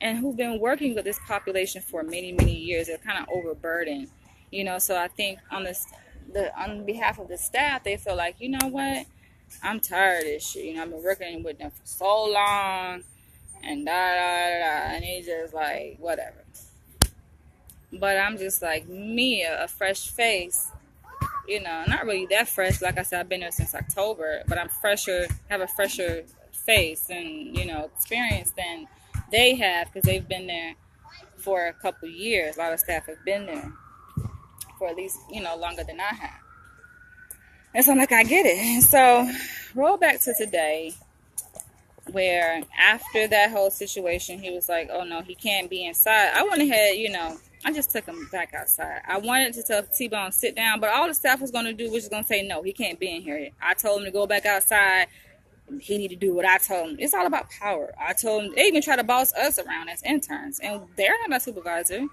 and who've been working with this population for many, many years. They're kind of overburdened, so I think on behalf of the staff, they feel like, you know what, I'm tired of this shit. I've been working with them for so long, and and it's just like, whatever. But I'm just like, me, a fresh face, not really that fresh. Like I said, I've been there since October, but I'm fresher, have a fresher face and, experience than they have, because they've been there for a couple years. A lot of staff have been there for at least, longer than I have. And so I'm like, I get it. And so roll back to today, where after that whole situation, he was like, oh no, he can't be inside. I went ahead, I just took him back outside. I wanted to tell T-Bone sit down, but all the staff was going to do was just going to say, no, he can't be in here. I told him to go back outside. He need to do what I told him. It's all about power. I told him, they even try to boss us around as interns, and they're not my supervisor.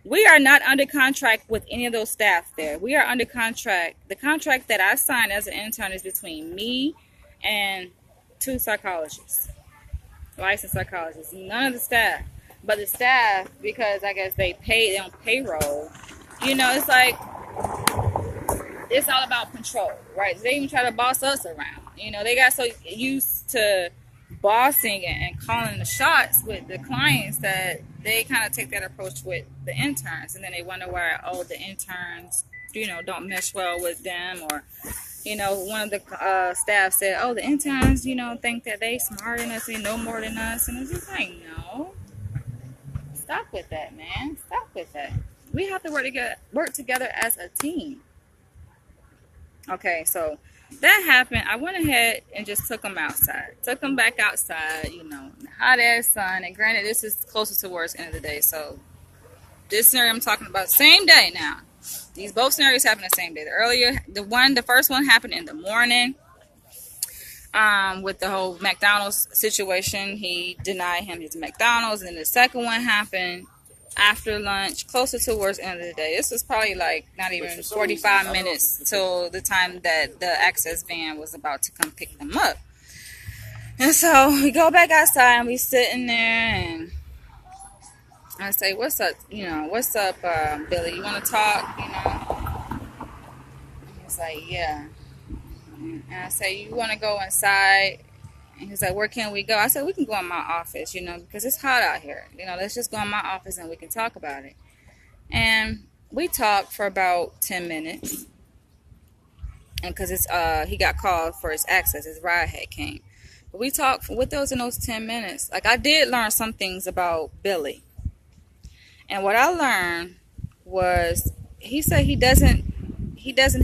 We are not under contract with any of those staff there. We are under contract. The contract that I signed as an intern is between me and 2 psychologists, licensed psychologists. None of the staff. But the staff, because I guess they on payroll, it's like, it's all about control, right? They even try to boss us around. They got so used to bossing and calling the shots with the clients that they kind of take that approach with the interns. And then they wonder why, the interns don't mesh well with them. Or, one of the staff said, oh, the interns, think that they smarter than us, they know more than us. And it's just like, no. Stop with that, man. Stop with that. We have to work together as a team. Okay, so that happened. I went ahead and just took them outside. Took them back outside, in the hot ass sun. And granted, this is closer towards the end of the day. So this scenario I'm talking about, same day now. These both scenarios happened the same day. The first one happened in the morning. With the whole McDonald's situation, he denied him his McDonald's. And then the second one happened after lunch, closer towards the end of the day. This was probably like not even 45 minutes till the time that the access van was about to come pick them up. And so we go back outside and we sitting there, and I say, what's up, Billy, you want to talk, And he's like, yeah. And I say, you want to go inside? And he's like, where can we go? I said, we can go in my office, because it's hot out here. Let's just go in my office and we can talk about it. And we talked for about 10 minutes. And because he got called for his access, his ride had came. But we talked in those 10 minutes. Like, I did learn some things about Billy. And what I learned was, he said he doesn't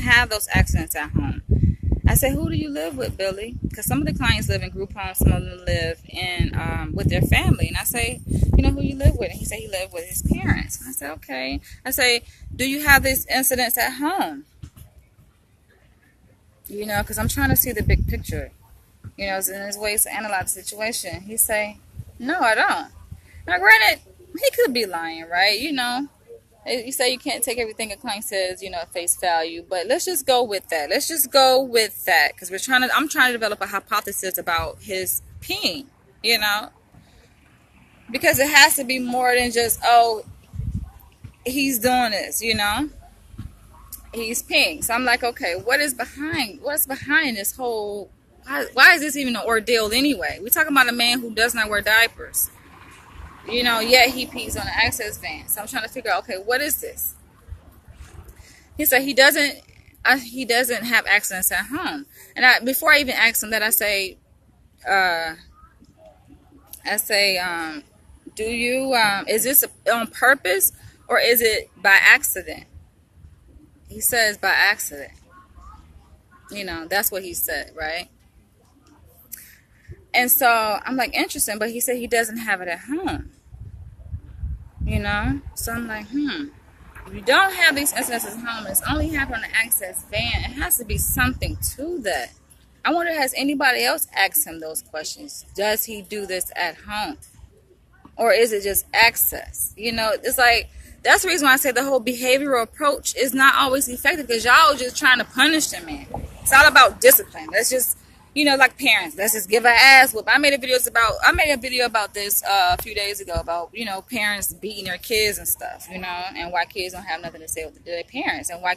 have those accidents at home. I said, who do you live with, Billy? Because some of the clients live in group homes, some of them live in with their family. And I say, who you live with? And he said he lived with his parents. And I said, okay. I say, do you have these incidents at home? Because I'm trying to see the big picture. In his ways to analyze the situation. He say, no, I don't. Now, granted, he could be lying, right? You say you can't take everything a client says, at face value, but let's just go with that. Because I'm trying to develop a hypothesis about his peeing, because it has to be more than just, oh, he's doing this, he's peeing. So I'm like, okay, what's behind this whole, why is this even an ordeal anyway? We're talking about a man who does not wear diapers. Yet he pees on the access van. So I'm trying to figure out, okay, what is this? He said he doesn't have accidents at home. And before I even ask him that, I say, do you, is this on purpose or is it by accident? He says by accident. That's what he said, right? And so I'm like, interesting, but he said he doesn't have it at home. So I'm like, if you don't have these incidents at home, it's only happening on the access van, it has to be something to that. I wonder, has anybody else asked him those questions? Does he do this at home? Or is it just access? It's like, that's the reason why I say the whole behavioral approach is not always effective, because y'all are just trying to punish the man. It's all about discipline. Let's just, like parents, let's just give an ass whoop. I made a video about this a few days ago about, parents beating their kids and stuff, and why kids don't have nothing to say with their parents, and why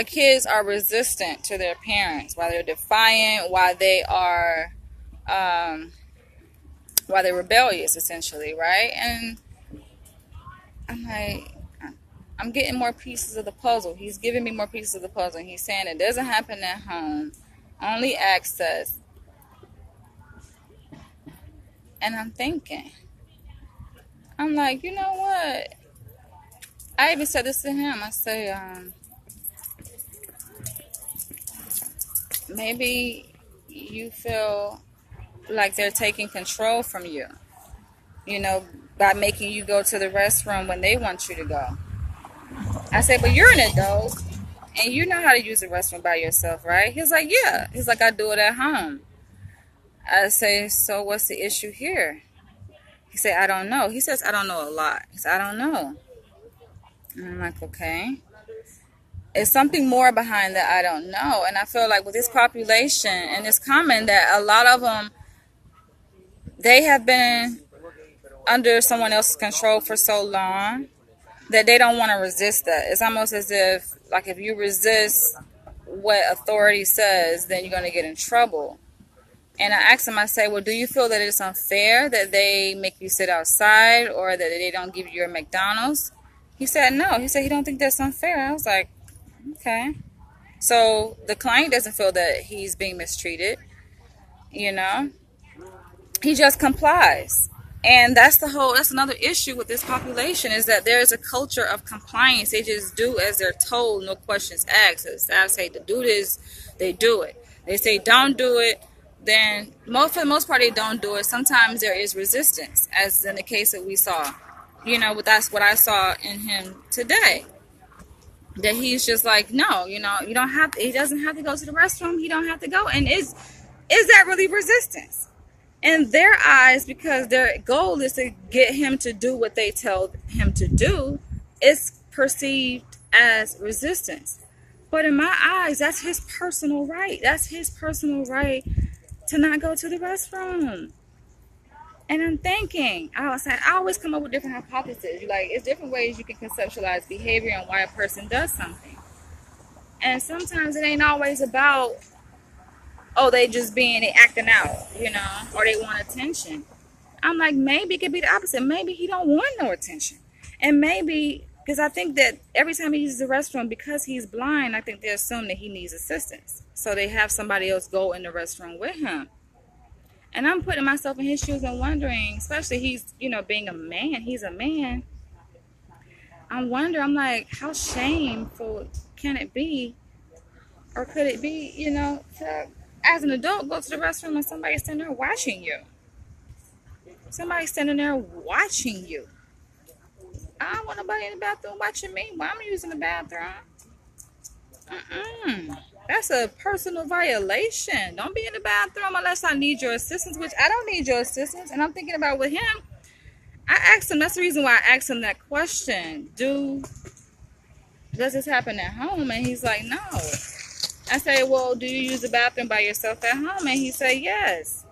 kids are resistant to their parents, why they're defiant, why they're rebellious, essentially, right? And I'm like, I'm getting more pieces of the puzzle. He's giving me more pieces of the puzzle. He's saying it doesn't happen at home, only access. And I'm thinking, I'm like, you know what? I even said this to him. I say, maybe you feel like they're taking control from you, by making you go to the restroom when they want you to go. I say, but you're an adult and you know how to use the restroom by yourself, right? He's like, yeah. He's like, I do it at home. I say, so what's the issue here? He said, I don't know. He says, I don't know a lot. He said, I don't know. And I'm like, okay. It's something more behind that I don't know. And I feel like with this population, and it's common that a lot of them, they have been under someone else's control for so long that they don't want to resist that. It's almost as if, like, if you resist what authority says, then you're going to get in trouble. And I asked him, I say, well, do you feel that it's unfair that they make you sit outside or that they don't give you your McDonald's? He said no. He said he don't think that's unfair. I was like, okay. So the client doesn't feel that he's being mistreated, you know? He just complies. And that's another issue with this population, is that there is a culture of compliance. They just do as they're told, no questions asked. If staff say to do this, they do it. They say don't do it, then for the most part they don't do it. Sometimes there is resistance, as in the case that we saw. But that's what I saw in him today. That he's just like, no, you don't have to, he doesn't have to go to the restroom, he don't have to go. And is that really resistance? In their eyes, because their goal is to get him to do what they tell him to do, it's perceived as resistance. But in my eyes, that's his personal right. That's his personal right to not go to the restroom. And I'm thinking, I always come up with different hypotheses. It's different ways you can conceptualize behavior and why a person does something. And sometimes it ain't always about, they just they acting out, or they want attention. I'm like, maybe it could be the opposite. Maybe he don't want no attention. And maybe, because I think that every time he uses the restroom, because he's blind, I think they assume that he needs assistance. So they have somebody else go in the restroom with him. And I'm putting myself in his shoes and wondering, especially he's, being a man, he's a man. I'm like, how shameful can it be? Or could it be, to, as an adult, go to the restroom and somebody's standing there watching you? Somebody's standing there watching you. I don't want nobody in the bathroom watching me while I'm using the bathroom. That's a personal violation. Don't be in the bathroom unless I need your assistance, which I don't need your assistance. And I'm thinking about with him, I asked him, that's the reason why I asked him that question. Does this happen at home? And he's like, no. I say, well, do you use the bathroom by yourself at home? And he said, yes.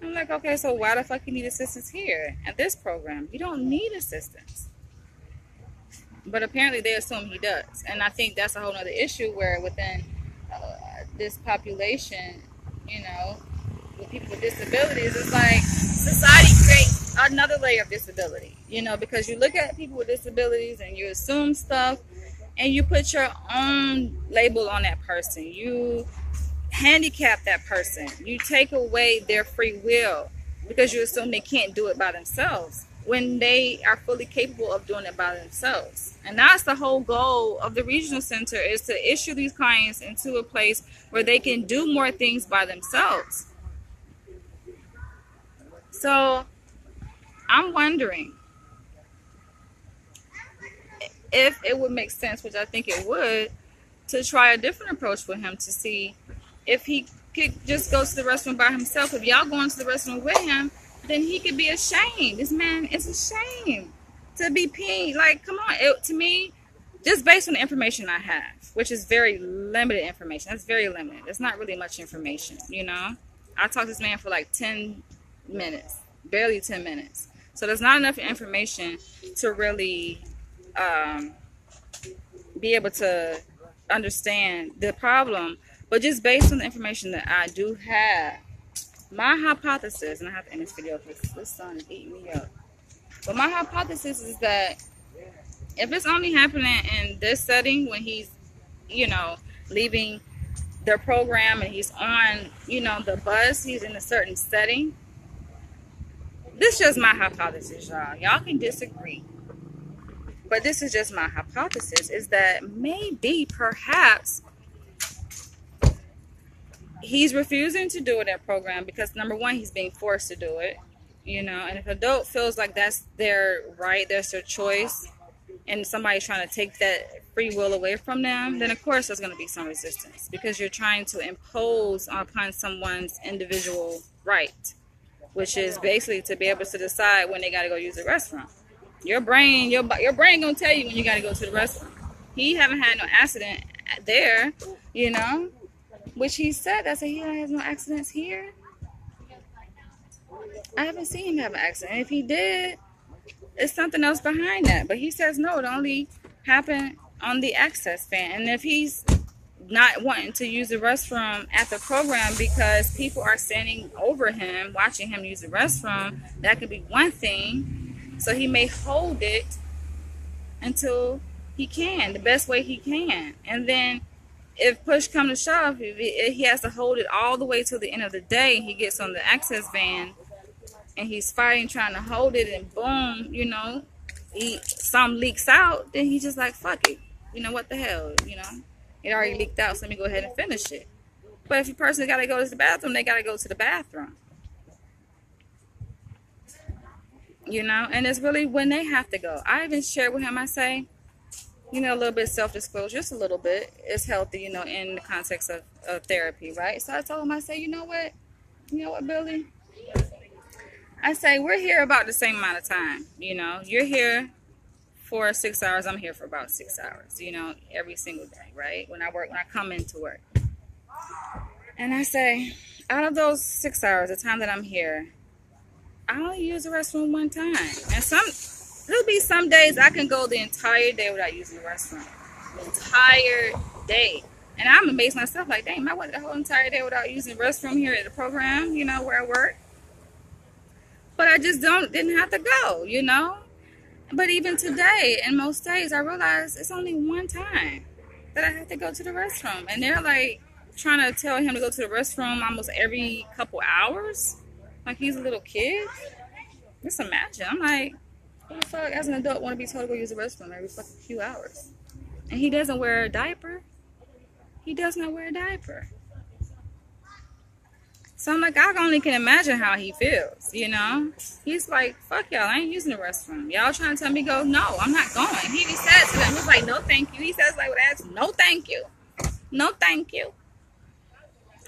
I'm like, okay, so why the fuck you need assistance here at this program? You don't need assistance. But apparently they assume he does. And I think that's a whole other issue where within this population, with people with disabilities, it's like society creates another layer of disability, because you look at people with disabilities and you assume stuff and you put your own label on that person. You handicap that person. You take away their free will because you assume they can't do it by themselves when they are fully capable of doing it by themselves. And that's the whole goal of the regional center, is to issue these clients into a place where they can do more things by themselves. So I'm wondering if it would make sense, which I think it would, to try a different approach with him to see if he could just go to the restroom by himself. If y'all going to the restroom with him, then he could be ashamed. This man is ashamed to be peeing. Like, come on. To me, just based on the information I have, which is very limited information. That's very limited. It's not really much information, I talked to this man for like 10 minutes, barely 10 minutes. So there's not enough information to really be able to understand the problem. But just based on the information that I do have, my hypothesis, and I have to end this video because this sun is eating me up. But my hypothesis is that if it's only happening in this setting when he's, leaving their program and he's on, the bus, he's in a certain setting. This is just my hypothesis, y'all. Y'all can disagree. But this is just my hypothesis, is that maybe, perhaps, he's refusing to do it at program because, number one, he's being forced to do it, and if an adult feels like that's their right, that's their choice, and somebody's trying to take that free will away from them, then of course there's going to be some resistance because you're trying to impose upon someone's individual right, which is basically to be able to decide when they got to go use the restroom. Your brain gonna tell you when you got to go to the restroom. He haven't had no accident there, which he said. I said, he has no accidents here. I haven't seen him have an accident. If he did, it's something else behind that. But he says no, it only happened on the access fan. And if he's not wanting to use the restroom at the program because people are standing over him, watching him use the restroom, that could be one thing. So he may hold it until he can, the best way he can. And then if push comes to shove, if he has to hold it all the way till the end of the day. He gets on the access van and he's fighting, trying to hold it, and boom, some leaks out. Then he's just like, fuck it. What the hell, it already leaked out, so let me go ahead and finish it. But if a person got to go to the bathroom, they got to go to the bathroom. And it's really when they have to go. I even shared with him, I say, a little bit of self-disclosure, just a little bit, is healthy, in the context of therapy, right? So I told him, I say, you know what, Billy? I say, we're here about the same amount of time. You're here for 6 hours. I'm here for about 6 hours, every single day, right? When I come into work. And I say, out of those 6 hours, the time that I'm here, I only use the restroom one time. And there'll be some days I can go the entire day without using the restroom. The entire day. And I'm amazed myself, like, dang, I went the whole entire day without using the restroom here at the program, where I work. But I just didn't have to go, But even today, and most days, I realize it's only one time that I have to go to the restroom. And they're like trying to tell him to go to the restroom almost every couple hours. Like he's a little kid. Just imagine. I'm like, who the fuck as an adult want to be told to go use the restroom every fucking few hours? And he doesn't wear a diaper. He does not wear a diaper. So I'm like, I only can imagine how he feels, He's like, fuck y'all, I ain't using the restroom. Y'all trying to tell me go? No, I'm not going. He even said to them, he's like, no thank you. He says like with ass, no thank you. No thank you.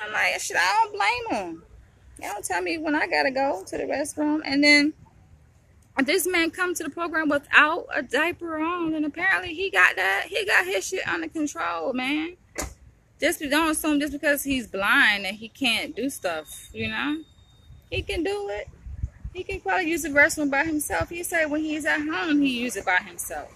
I'm like, shit, I don't blame him. They don't tell me when I gotta go to the restroom. And then this man come to the program without a diaper on, and apparently he got his shit under control, man. Don't assume just because he's blind that he can't do stuff, He can do it. He can probably use the restroom by himself. He said when he's at home, he uses it by himself.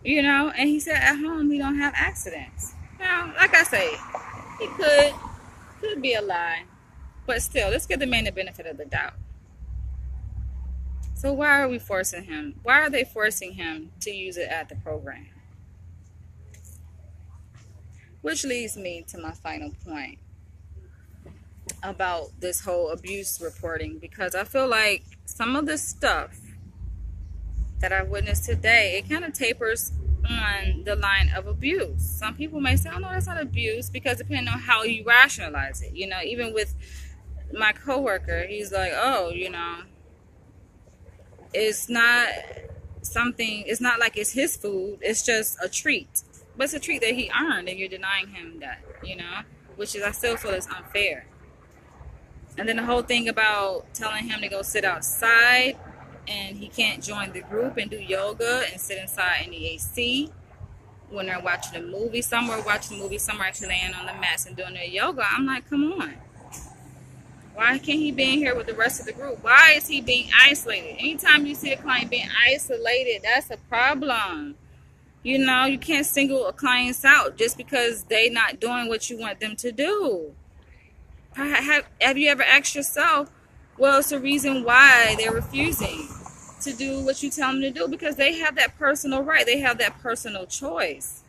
And he said at home he don't have accidents. Now, like I say, he could be a lie. But still, let's give the man the benefit of the doubt. So why are we forcing him? Why are they forcing him to use it at the program? Which leads me to my final point about this whole abuse reporting. Because I feel like some of the stuff that I witnessed today, it kind of tapers on the line of abuse. Some people may say, oh no, that's not abuse, because depending on how you rationalize it. Even with my coworker, he's like, oh, it's not like it's his food, it's just a treat. But it's a treat that he earned, and you're denying him that, which is, I still feel is unfair. And then the whole thing about telling him to go sit outside, and he can't join the group and do yoga and sit inside in the AC when they're watching a movie. Some are watching a movie, some are actually laying on the mats and doing their yoga. I'm like, come on. Why can't he be in here with the rest of the group? Why is he being isolated? Anytime you see a client being isolated, that's a problem. You can't single a client out just because they not doing what you want them to do. Have you ever asked yourself, well, it's the reason why they're refusing to do what you tell them to do? Because they have that personal right. They have that personal choice.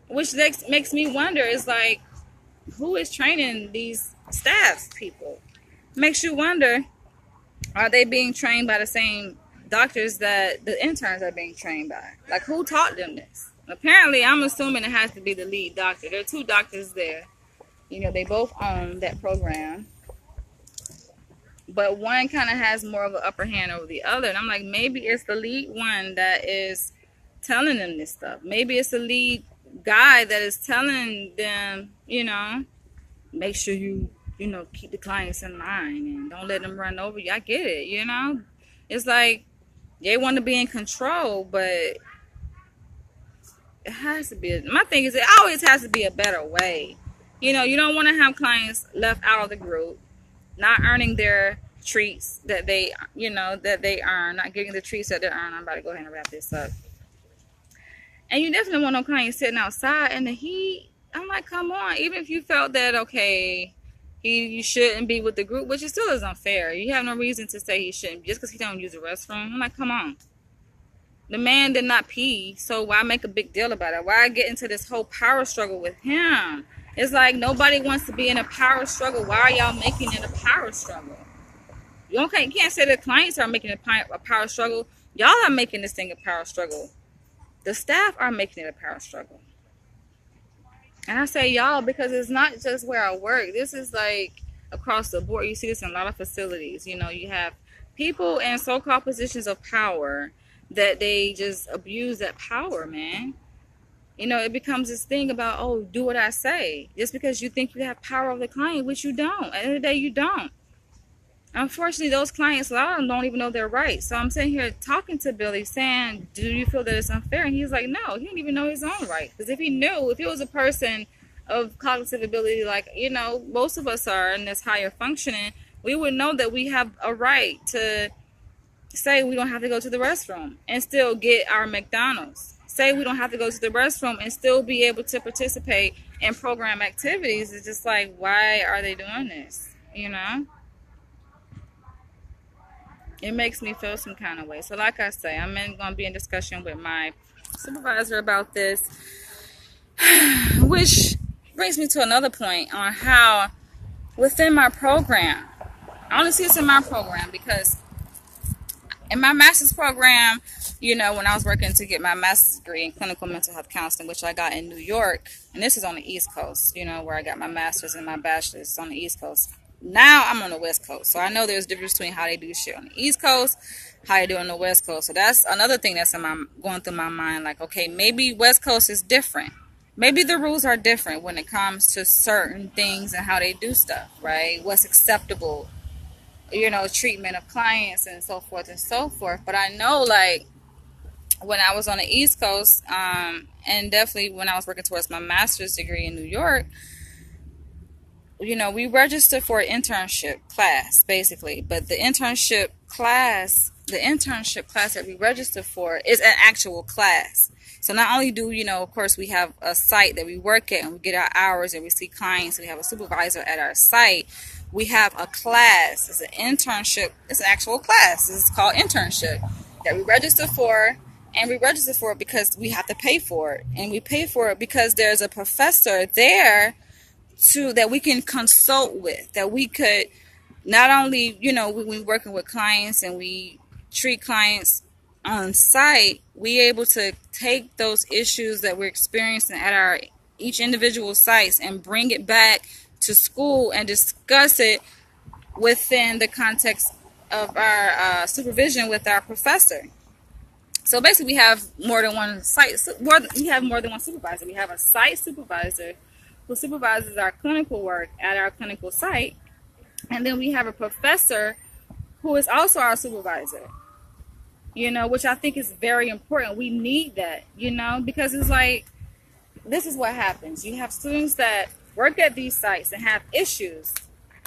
Which makes me wonder, is like, who is training these staff people? Makes you wonder, are they being trained by the same doctors that the interns are being trained by? Like, who taught them this? Apparently, I'm assuming it has to be the lead doctor. There are two doctors there. They both own that program. But one kind of has more of an upper hand over the other. And I'm like, maybe it's the lead one that is telling them this stuff. Maybe it's the lead guy that is telling them, make sure you keep the clients in line and don't let them run over you. I get it, It's like they want to be in control, but it has to be. My thing is, it always has to be a better way. You don't want to have clients left out of the group, not earning their treats that they earn, not getting the treats that they earn. I'm about to go ahead and wrap this up. And you definitely want no clients sitting outside in the heat. I'm like, come on. Even if you felt that, okay, you shouldn't be with the group, which is still is unfair. You have no reason to say he shouldn't just because he don't use the restroom. I'm like, come on. The man did not pee, so why make a big deal about it? Why get into this whole power struggle with him? It's like nobody wants to be in a power struggle. Why are y'all making it a power struggle? You can't say the clients are making it a power struggle. Y'all are making this thing a power struggle. The staff are making it a power struggle. And I say y'all because it's not just where I work. This is like across the board. You see this in a lot of facilities. You know, you have people in so-called positions of power that they just abuse that power, man. You know, it becomes this thing about, oh, do what I say. Just because you think you have power over the client, which you don't. At the end of the day, you don't. Unfortunately, those clients, a lot of them don't even know their rights. So I'm sitting here talking to Billy saying, do you feel that it's unfair? And he's like, no, he didn't even know his own right. Because if he knew, if he was a person of cognitive ability, like, you know, most of us are in this higher functioning, we would know that we have a right to say we don't have to go to the restroom and still get our McDonald's. Say we don't have to go to the restroom and still be able to participate in program activities. It's just like, why are they doing this? You know? It makes me feel some kind of way. So like I say, I'm going to be in discussion with my supervisor about this, which brings me to another point on how within my program, I only see this in my program because in my master's program, you know, when I was working to get my master's degree in clinical mental health counseling, which I got in New York, and this is on the East Coast, you know, where I got my master's and my bachelor's on the East Coast. Now I'm on the West Coast, so I know there's a difference between how they do shit on the East Coast, how they do on the West Coast. So that's another thing that's going through my mind. Like, okay, maybe West Coast is different. Maybe the rules are different when it comes to certain things and how they do stuff, right? What's acceptable, you know, treatment of clients and so forth and so forth. But I know, like, when I was on the East Coast, and definitely when I was working towards my master's degree in New York, you know, we registered for an internship class, basically. But the internship class that we registered for is an actual class. So not only do, you know, of course, we have a site that we work at and we get our hours and we see clients and we have a supervisor at our site, we have a class. It's an internship. It's an actual class. This is called internship that we register for. And we register for it because we have to pay for it. And we pay for it because there's a professor there that we can consult with, that we could not only, you know, when we're working with clients and we treat clients on site, we able to take those issues that we're experiencing at our each individual sites and bring it back to school and discuss it within the context of our supervision with our professor. So basically we have more than one site, we have more than one supervisor. We have a site supervisor who supervises our clinical work at our clinical site. And then we have a professor who is also our supervisor, you know, which I think is very important. We need that, you know, because it's like, this is what happens. You have students that work at these sites and have issues,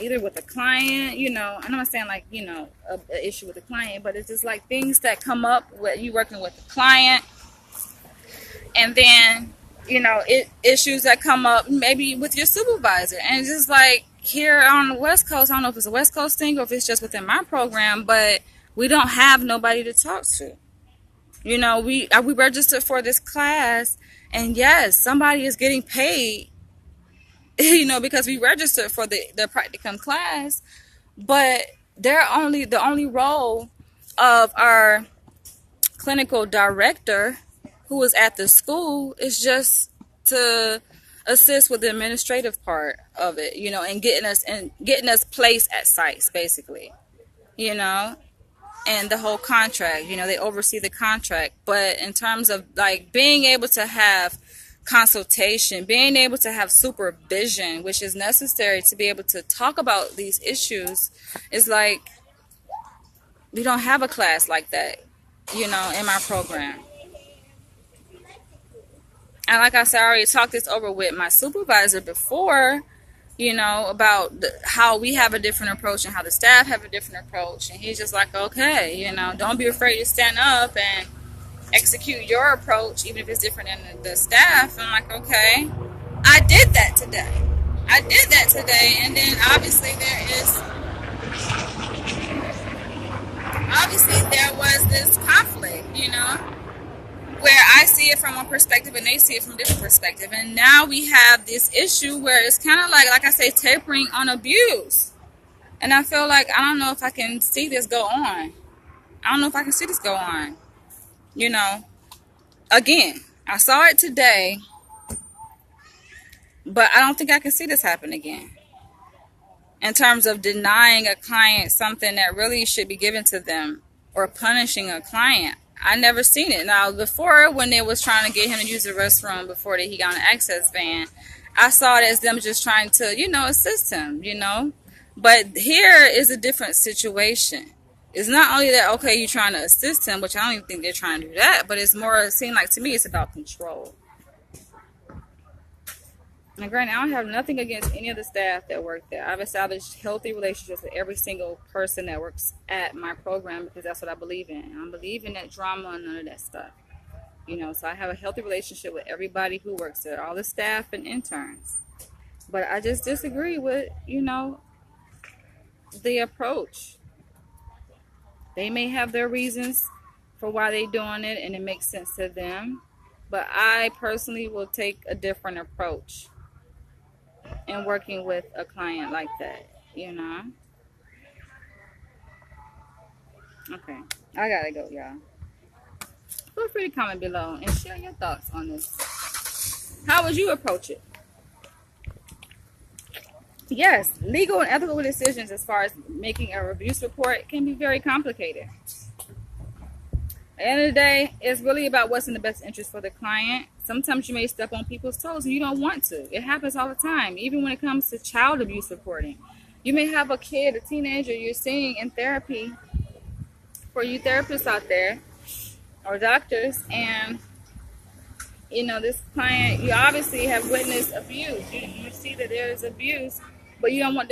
either with the client, you know, I'm not saying like, you know, an issue with the client, but it's just like things that come up with you working with the client. And then, you know, issues that come up maybe with your supervisor. And it's just like here on the West Coast, I don't know if it's a West Coast thing or if it's just within my program, but we don't have nobody to talk to. You know, we registered for this class, and yes, somebody is getting paid, you know, because we registered for the practicum class, but the only role of our clinical director who is at the school is just to assist with the administrative part of it, you know, and getting us placed at sites, basically, you know, and the whole contract, you know, they oversee the contract. But in terms of like being able to have consultation, being able to have supervision, which is necessary to be able to talk about these issues, is like we don't have a class like that, you know, in my program. And like I said, I already talked this over with my supervisor before, you know, about how we have a different approach and how the staff have a different approach. And he's just like, okay, you know, don't be afraid to stand up and execute your approach, even if it's different than the staff. And I'm like, okay, I did that today. I did that today, and then obviously there was this conflict, where I see it from one perspective and they see it from a different perspective. And now we have this issue where it's kind of like I say, tapering on abuse. And I feel like I don't know if I can see this go on. I don't know if I can see this go on. You know, again, I saw it today, but I don't think I can see this happen again. In terms of denying a client something that really should be given to them or punishing a client. I never seen it. Now, before, when they was trying to get him to use the restroom before he got an access van, I saw it as them just trying to, assist him. But here is a different situation. It's not only that, okay, you're trying to assist him, which I don't even think they're trying to do that, but it's more, it seemed like to me, it's about control. And granted, I don't have nothing against any of the staff that work there. I've established healthy relationships with every single person that works at my program because that's what I believe in. I don't believe in that drama and none of that stuff. So I have a healthy relationship with everybody who works there, all the staff and interns. But I just disagree with, the approach. They may have their reasons for why they're doing it and it makes sense to them. But I personally will take a different approach in working with a client like that, Okay, I gotta go, y'all. Feel free to comment below and share your thoughts on this. How would you approach it? Yes, legal and ethical decisions as far as making a abuse report can be very complicated. At the end of the day, it's really about what's in the best interest for the client. Sometimes you may step on people's toes and you don't want to. It happens all the time, even when it comes to child abuse reporting. You may have a kid, a teenager you're seeing in therapy, for you therapists out there or doctors, and this client, you obviously have witnessed abuse. You see that there is abuse, but you don't want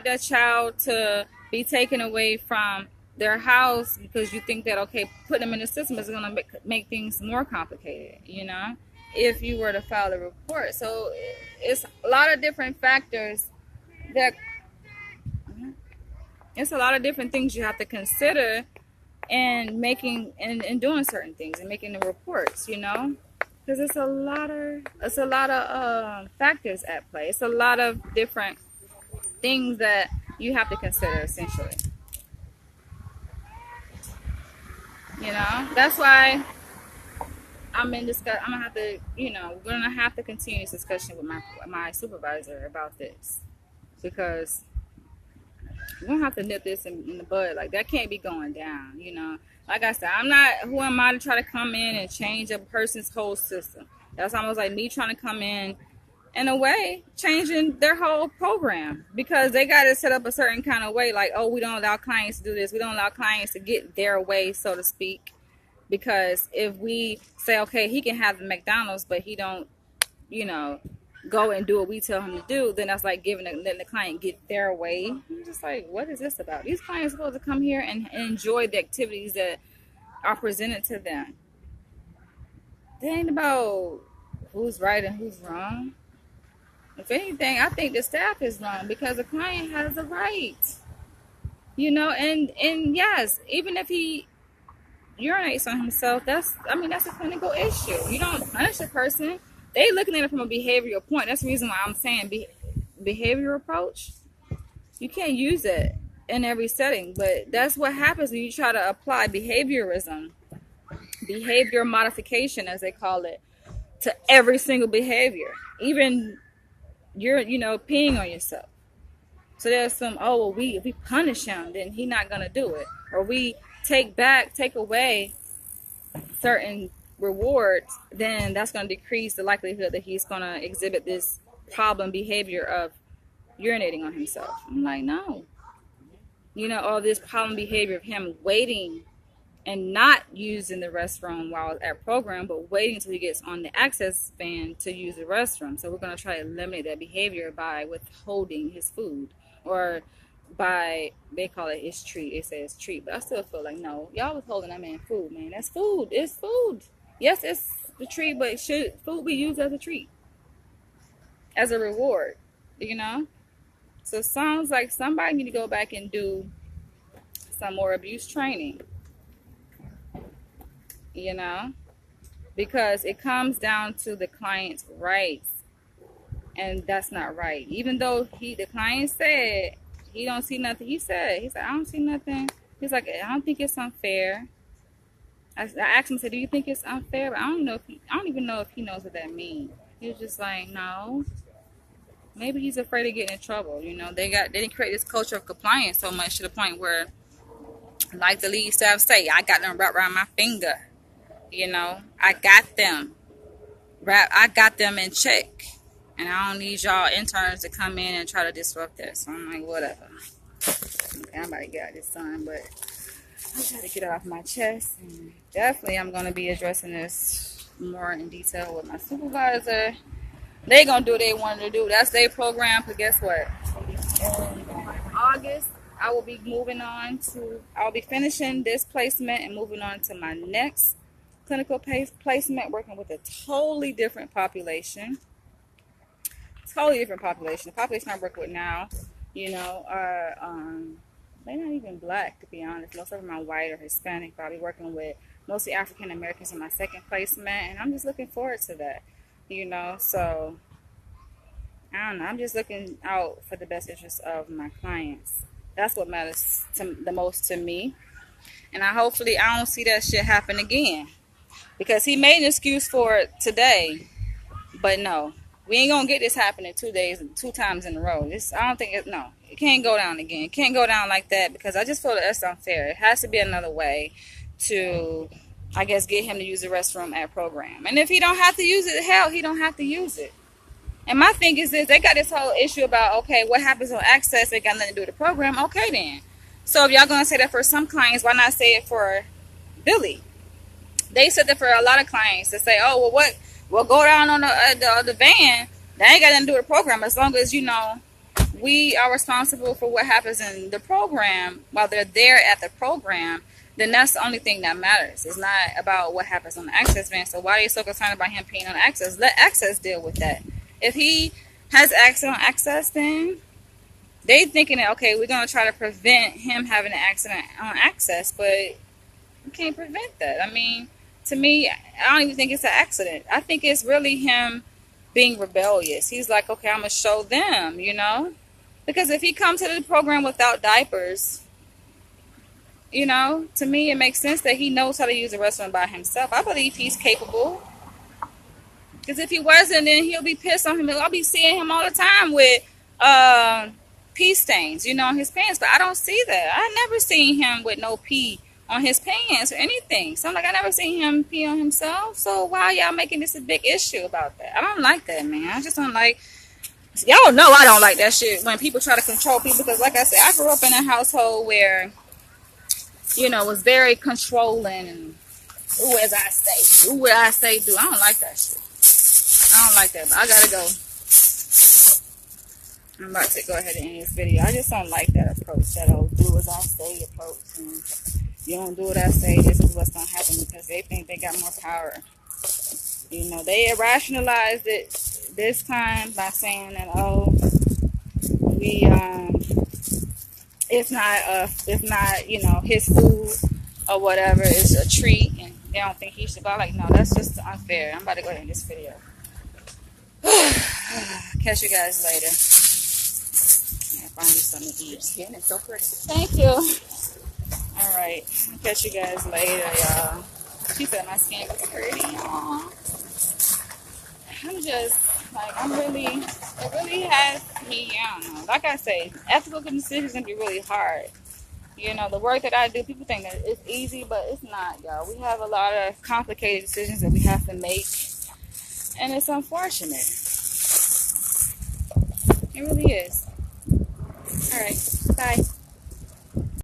that child to be taken away from their house because you think that, okay, putting them in the system is going to make things more complicated, if you were to file a report. So it's a lot of different factors it's a lot of different things you have to consider in making and doing certain things and making the reports, because it's a lot of factors at play. It's a lot of different things that you have to consider, essentially. That's why I'm gonna have to, we're gonna have to continue this discussion with my supervisor about this, because we're gonna have to nip this in the bud. Like, that can't be going down. Like I said, who am I to try to come in and change a person's whole system? That's almost like me trying to come in a way, changing their whole program, because they got it set up a certain kind of way. Like, oh, we don't allow clients to do this. We don't allow clients to get their way, so to speak. Because if we say, okay, he can have the McDonald's, but he don't, go and do what we tell him to do, then that's like letting the client get their way. I'm just like, what is this about? These clients are supposed to come here and enjoy the activities that are presented to them. It ain't about who's right and who's wrong. If anything, I think the staff is wrong, because the client has a right. And yes, even if he urinates on himself, that's a clinical issue. You don't punish a person. They looking at it from a behavioral point. That's the reason why I'm saying behavioral approach. You can't use it in every setting, but that's what happens when you try to apply behaviorism, behavior modification, as they call it, to every single behavior. Even you're, peeing on yourself. So there's some, if we punish him, then he's not gonna do it, or we take away certain rewards, then that's going to decrease the likelihood that he's going to exhibit this problem behavior of urinating on himself. I'm like, no. All this problem behavior of him waiting and not using the restroom while at program, but waiting until he gets on the access van to use the restroom. So we're going to try to eliminate that behavior by withholding his food, or by, they call it his treat. They say it's treat, but I still feel like, no, y'all withholding that man food, man. That's food. It's food. Yes, it's the treat, but should food be used as a treat, as a reward? you know? So it sounds like somebody need to go back and do some more abuse training, you know? Because it comes down to the client's rights, and that's not right. Even though the client said he don't see nothing, he said, I don't see nothing. He's like, I don't think it's unfair. I asked him, I said, do you think it's unfair? But I don't even know if he knows what that means. He was just like, no. Maybe he's afraid of getting in trouble. You know, they didn't create this culture of compliance so much to the point where, like the lead staff say, I got them wrapped around my finger. You know, I got them in check, and I don't need y'all interns to come in and try to disrupt that. So I'm like, whatever. Okay, I'm about to get out this sun, but I try to get it off my chest. And definitely, I'm going to be addressing this more in detail with my supervisor. They gonna do what they wanted to do. That's their program. But guess what? In August, I'll be finishing this placement and moving on to my next clinical placement, working with a totally different population. The population I work with now, you know, are they're not even black, to be honest. Most of them are white or Hispanic. But I'll be working with mostly African Americans in my second placement, and I'm just looking forward to that. You know, so I don't know. I'm just looking out for the best interest of my clients. That's what matters the most to me. And I don't see that shit happen again. Because he made an excuse for it today. But no, we ain't gonna get this happening 2 times in a row. It can't go down again. It can't go down like that, because I just feel that that's unfair. It has to be another way to, I guess, get him to use the restroom at program. And if he don't have to use it, hell, he don't have to use it. And my thing is this, they got this whole issue about, okay, what happens on access? They got nothing to do with the program. Okay, then. So if y'all going to say that for some clients, why not say it for Billy? They said that for a lot of clients to say, oh, well, what? We'll go down on the van. That ain't got nothing to do with the program. As long as, you know, we are responsible for what happens in the program while they're there at the program, then that's the only thing that matters. It's not about what happens on the access van. So why are you so concerned about him peeing on access? Let access deal with that. If he has accident on access, then they thinking that, okay, we're going to try to prevent him having an accident on access, but you can't prevent that. I mean, to me, I don't even think it's an accident. I think it's really him being rebellious. He's like, okay, I'm going to show them, you know? Because if he comes to the program without diapers, you know, to me it makes sense that he knows how to use the restroom by himself. I believe he's capable. Because if he wasn't, then he'll be pissed on him. I'll be seeing him all the time with pee stains, you know, on his pants. But I don't see that. I never seen him with no pee on his pants or anything. So I'm like, I never seen him pee on himself. So why are y'all making this a big issue about that? I don't like that, man. I just don't like... Y'all know I don't like that shit when people try to control people. Because like I said, I grew up in a household where, you know, was very controlling and do as I say. Do what I say do. I don't like that shit. I don't like that, but I gotta go. I'm about to go ahead and end this video. I just don't like that approach, that old do as I say approach. And you don't do what I say, this is what's gonna happen, because they think they got more power. You know, they rationalized it this time by saying that, oh, it's not, you know, his food or whatever, it's a treat, and they don't think he should go. Like, no, that's just unfair. I'm about to go ahead and end this video. Catch you guys later. Yeah, find me something to eat. Skin is so pretty. Thank you. Alright. Catch you guys later, y'all. She said my skin was pretty. Aww. I'm just, like, it really has me, I don't know. Like I say, ethical decisions can be really hard. You know, the work that I do, people think that it's easy, but it's not, y'all. We have a lot of complicated decisions that we have to make. And it's unfortunate. It really is. Alright, bye.